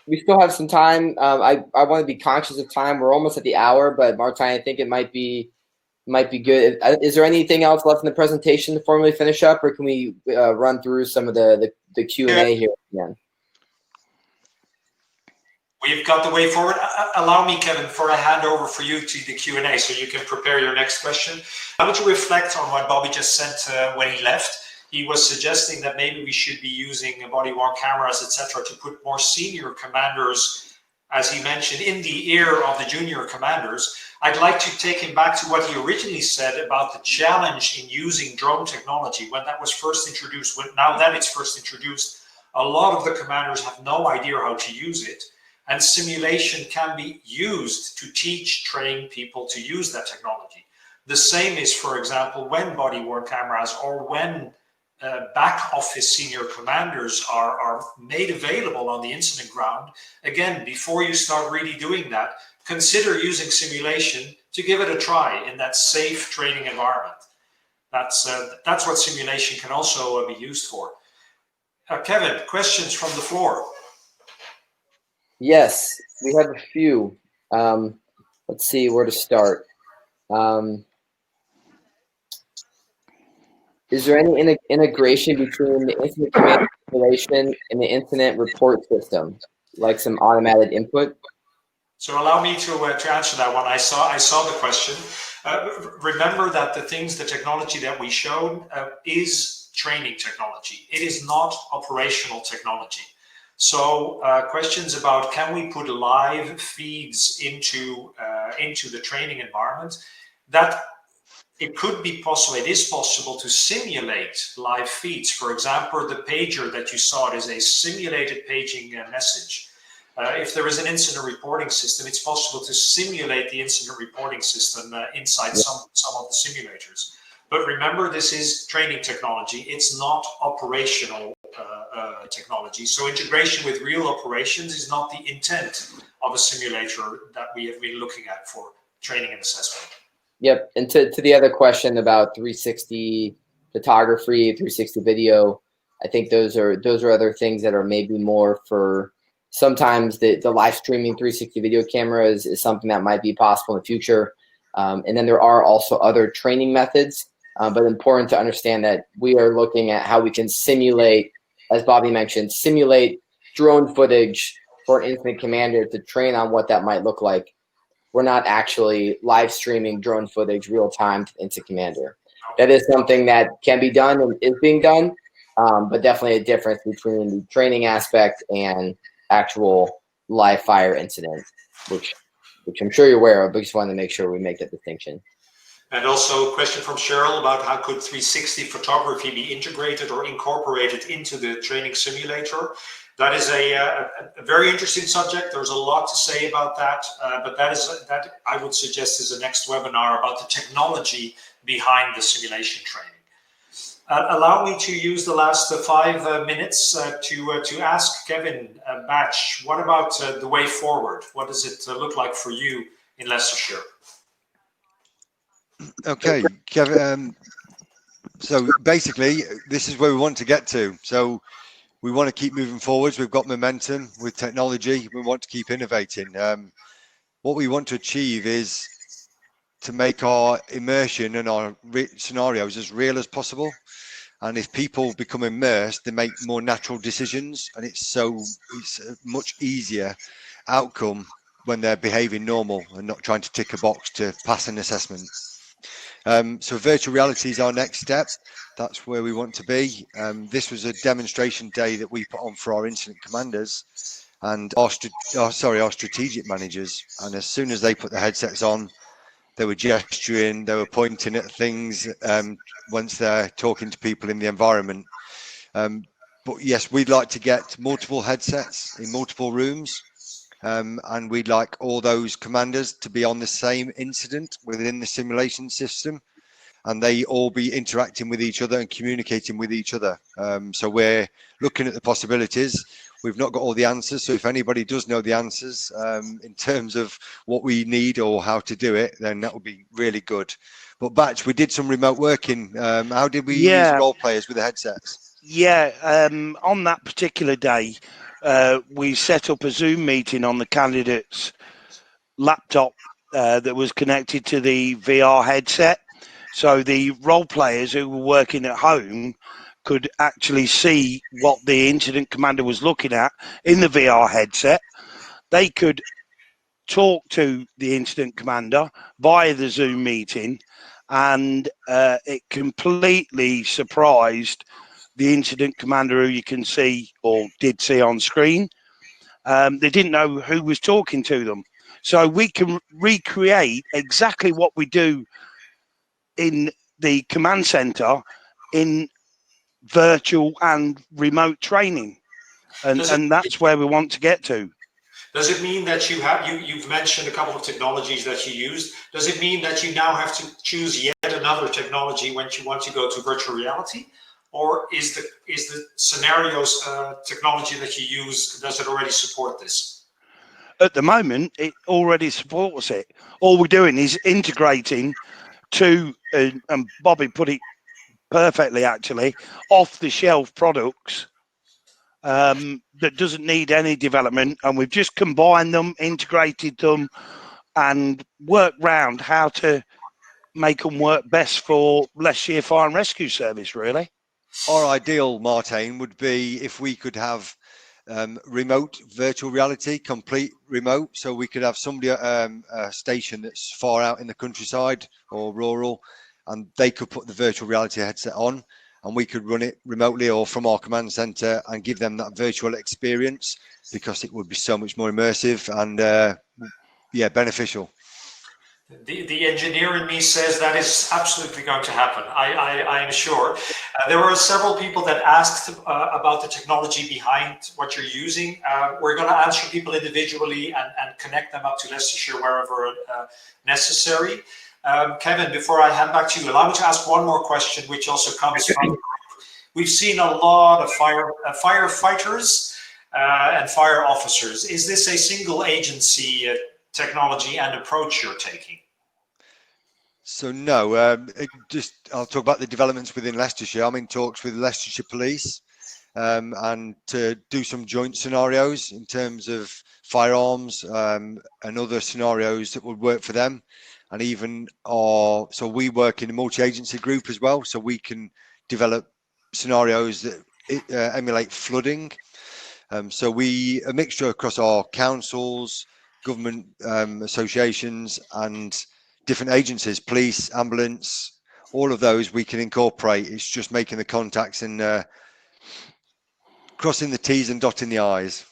we still have some time. I want to be conscious of time. We're almost at the hour, but Martin, I think it might be good. Is there anything else left in the presentation to formally finish up, or can we run through some of the Q&A here again?
We've got the way forward. Allow me, Kevin, for a handover for you to the Q&A so you can prepare your next question. I want to reflect on what Bobby just sent when he left. He was suggesting that maybe we should be using body-worn cameras, etc., to put more senior commanders, as he mentioned, in the ear of the junior commanders. I'd like to take him back to what he originally said about the challenge in using drone technology when that was first introduced. Now that it's first introduced, a lot of the commanders have no idea how to use it. And simulation can be used to teach, train people to use that technology. The same is, for example, when body-worn cameras or when back office senior commanders are made available on the incident ground. Again, before you start really doing that, consider using simulation to give it a try in that safe training environment. That's what simulation can also be used for. Kevin, questions from the floor?
Yes, we have a few. Let's see where to start. Is there any integration between the incident command simulation and the incident report system, like some automated input?
So allow me to answer that one. I saw the question. Remember that the technology that we showed is training technology. It is not operational technology. So questions about can we put live feeds into the training environment? That it could be possible. It is possible to simulate live feeds. For example, the pager that you saw is a simulated paging message. If there is an incident reporting system, it's possible to simulate the incident reporting system inside some of the simulators. But remember, this is training technology. It's not operational technology. So integration with real operations is not the intent of a simulator that we have been looking at for training and assessment.
Yep. And to the other question about 360 photography, 360 video, I think those are other things that are maybe more for sometimes the live streaming 360 video camera is something that might be possible in the future. And then there are also other training methods, but important to understand that we are looking at how we can simulate, as Bobby mentioned, simulate drone footage for an incident commander to train on what that might look like. We're not actually live streaming drone footage real time to incident commander. That is something that can be done and is being done, but definitely a difference between the training aspect and actual live fire incident, which I'm sure you're aware of, but just wanted to make sure we make that distinction.
And also a question from Cheryl about how could 360 photography be integrated or incorporated into the training simulator. That is a very interesting subject. There's a lot to say about that, but that I would suggest is the next webinar about the technology behind the simulation training. Allow me to use the last 5 minutes to ask Kevin Batch, what about the way forward? What does it look like for you in Leicestershire?
Okay, Kevin. So basically, this is where we want to get to. So we want to keep moving forwards. We've got momentum with technology. We want to keep innovating. What we want to achieve is to make our immersion and our scenarios as real as possible. And if people become immersed, they make more natural decisions, and it's a much easier outcome when they're behaving normal and not trying to tick a box to pass an assessment. So virtual reality is our next step. That's where we want to be. This was a demonstration day that we put on for our incident commanders and our strategic managers. And as soon as they put the headsets on, they were gesturing, they were pointing at things once they're talking to people in the environment. But yes, we'd like to get multiple headsets in multiple rooms. And we'd like all those commanders to be on the same incident within the simulation system, and they all be interacting with each other and communicating with each other. So we're looking at the possibilities. We've not got all the answers, so if anybody does know the answers in terms of what we need or how to do it, then that would be really good. But Batch, we did some remote working. How did we use role players with the headsets?
Yeah, on that particular day, we set up a Zoom meeting on the candidate's laptop that was connected to the VR headset. So the role players who were working at home could actually see what the incident commander was looking at in the VR headset. They could talk to the incident commander via the Zoom meeting, and it completely surprised the incident commander, who you can see or did see on screen. They didn't know who was talking to them. So we can recreate exactly what we do in the command center in virtual and remote training. And that's where we want to get to.
Does it mean that you've mentioned a couple of technologies that you used? Does it mean that you now have to choose yet another technology when you want to go to virtual reality? Or is the scenarios technology that you use, does it already support this?
At the moment, it already supports it. All we're doing is integrating to, and Bobby put it perfectly actually, off-the-shelf products that doesn't need any development, and we've just combined them, integrated them, and worked round how to make them work best for Leicestershire Fire and Rescue Service, really.
Our ideal, Martin, would be if we could have remote virtual reality, complete remote, so we could have somebody at a station that's far out in the countryside or rural, and they could put the virtual reality headset on, and we could run it remotely or from our command center and give them that virtual experience, because it would be so much more immersive and beneficial.
The engineer in me says that is absolutely going to happen. I am sure. There were several people that asked about the technology behind what you're using. We're going to answer people individually and connect them up to Leicestershire wherever necessary. Kevin, before I hand back to you, allow me to ask one more question, which also comes from. We've seen a lot of firefighters and fire officers. Is this a single agency technology and approach you're taking?
So no, I'll talk about the developments within Leicestershire. I'm in talks with Leicestershire Police and to do some joint scenarios in terms of firearms and other scenarios that would work for them. And even so we work in a multi-agency group as well, so we can develop scenarios that emulate flooding. So a mixture across our councils, government associations and different agencies, police, ambulance, all of those we can incorporate. It's just making the contacts and crossing the T's and dotting the I's.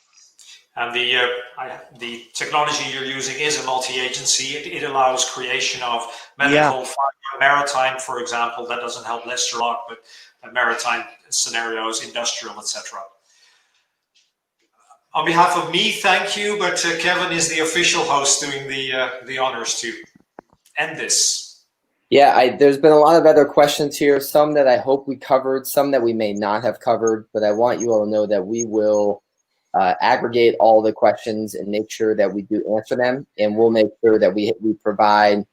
And the technology you're using is a multi-agency. It allows creation of medical, fire, maritime, for example. That doesn't help Leicester a lot, but maritime scenarios, industrial, etc. On behalf of me, thank you. But Kevin is the official host doing the honors to end this.
Yeah, there's been a lot of other questions here, some that I hope we covered, some that we may not have covered, but I want you all to know that we will aggregate all the questions and make sure that we do answer them, and we'll make sure that we provide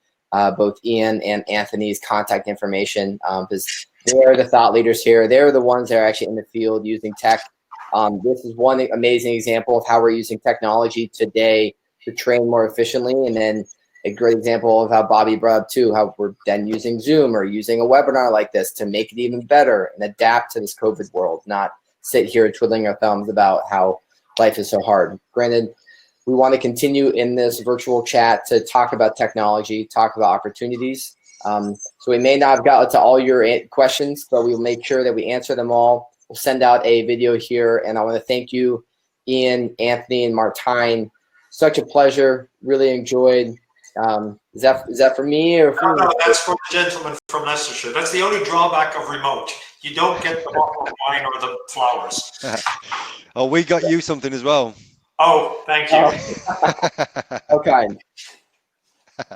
both Ian and Anthony's contact information, because they're the thought leaders here. They're the ones that are actually in the field using tech. This is one amazing example of how we're using technology today to train more efficiently, and then a great example of how Bobby brought up too, how we're then using Zoom or using a webinar like this to make it even better and adapt to this COVID world, not sit here twiddling our thumbs about how life is so hard. Granted, we want to continue in this virtual chat to talk about technology, talk about opportunities. So we may not have gotten to all your questions, but we'll make sure that we answer them all. We'll send out a video here, and I want to thank you, Ian, Anthony, and Martijn. Such a pleasure. Really enjoyed. Is that for me or for
No, that's for the gentleman from Leicestershire. That's the only drawback of remote. You don't get the bottle of wine or the flowers.
Oh, we got you something as well.
Oh, thank you.
Okay.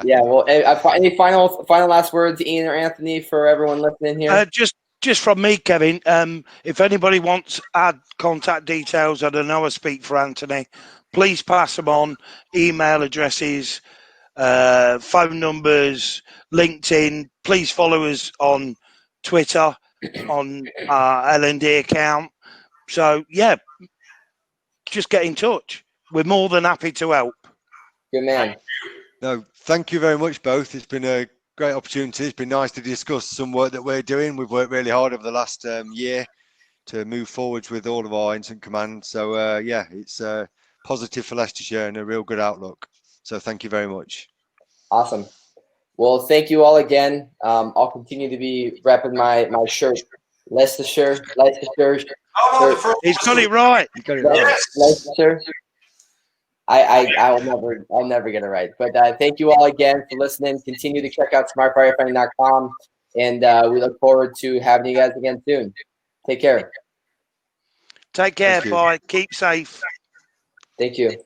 Yeah. Well, any final last words, Ian or Anthony, for everyone listening here?
Just from me, Kevin. If anybody wants to add contact details, I don't know I speak for Anthony, please pass them on. Email addresses, phone numbers, LinkedIn. Please follow us on Twitter, on our L&D account. So yeah, just get in touch. We're more than happy to help.
Good man.
No, thank you very much, both. It's been a great opportunity. It's been nice to discuss some work that we're doing. We've worked really hard over the last year to move forwards with all of our incident command. So yeah, it's positive for Leicestershire and a real good outlook. So thank you very much.
Awesome. Well, thank you all again. I'll continue to be repping my shirt, Leicestershire.
Oh, no,
he's got it right.
You got it right.
Yes.
Leicestershire. I'll never get it right. But thank you all again for listening. Continue to check out smartfirefighting.com, and we look forward to having you guys again soon. Take care.
Take care. Bye. Keep safe.
Thank you.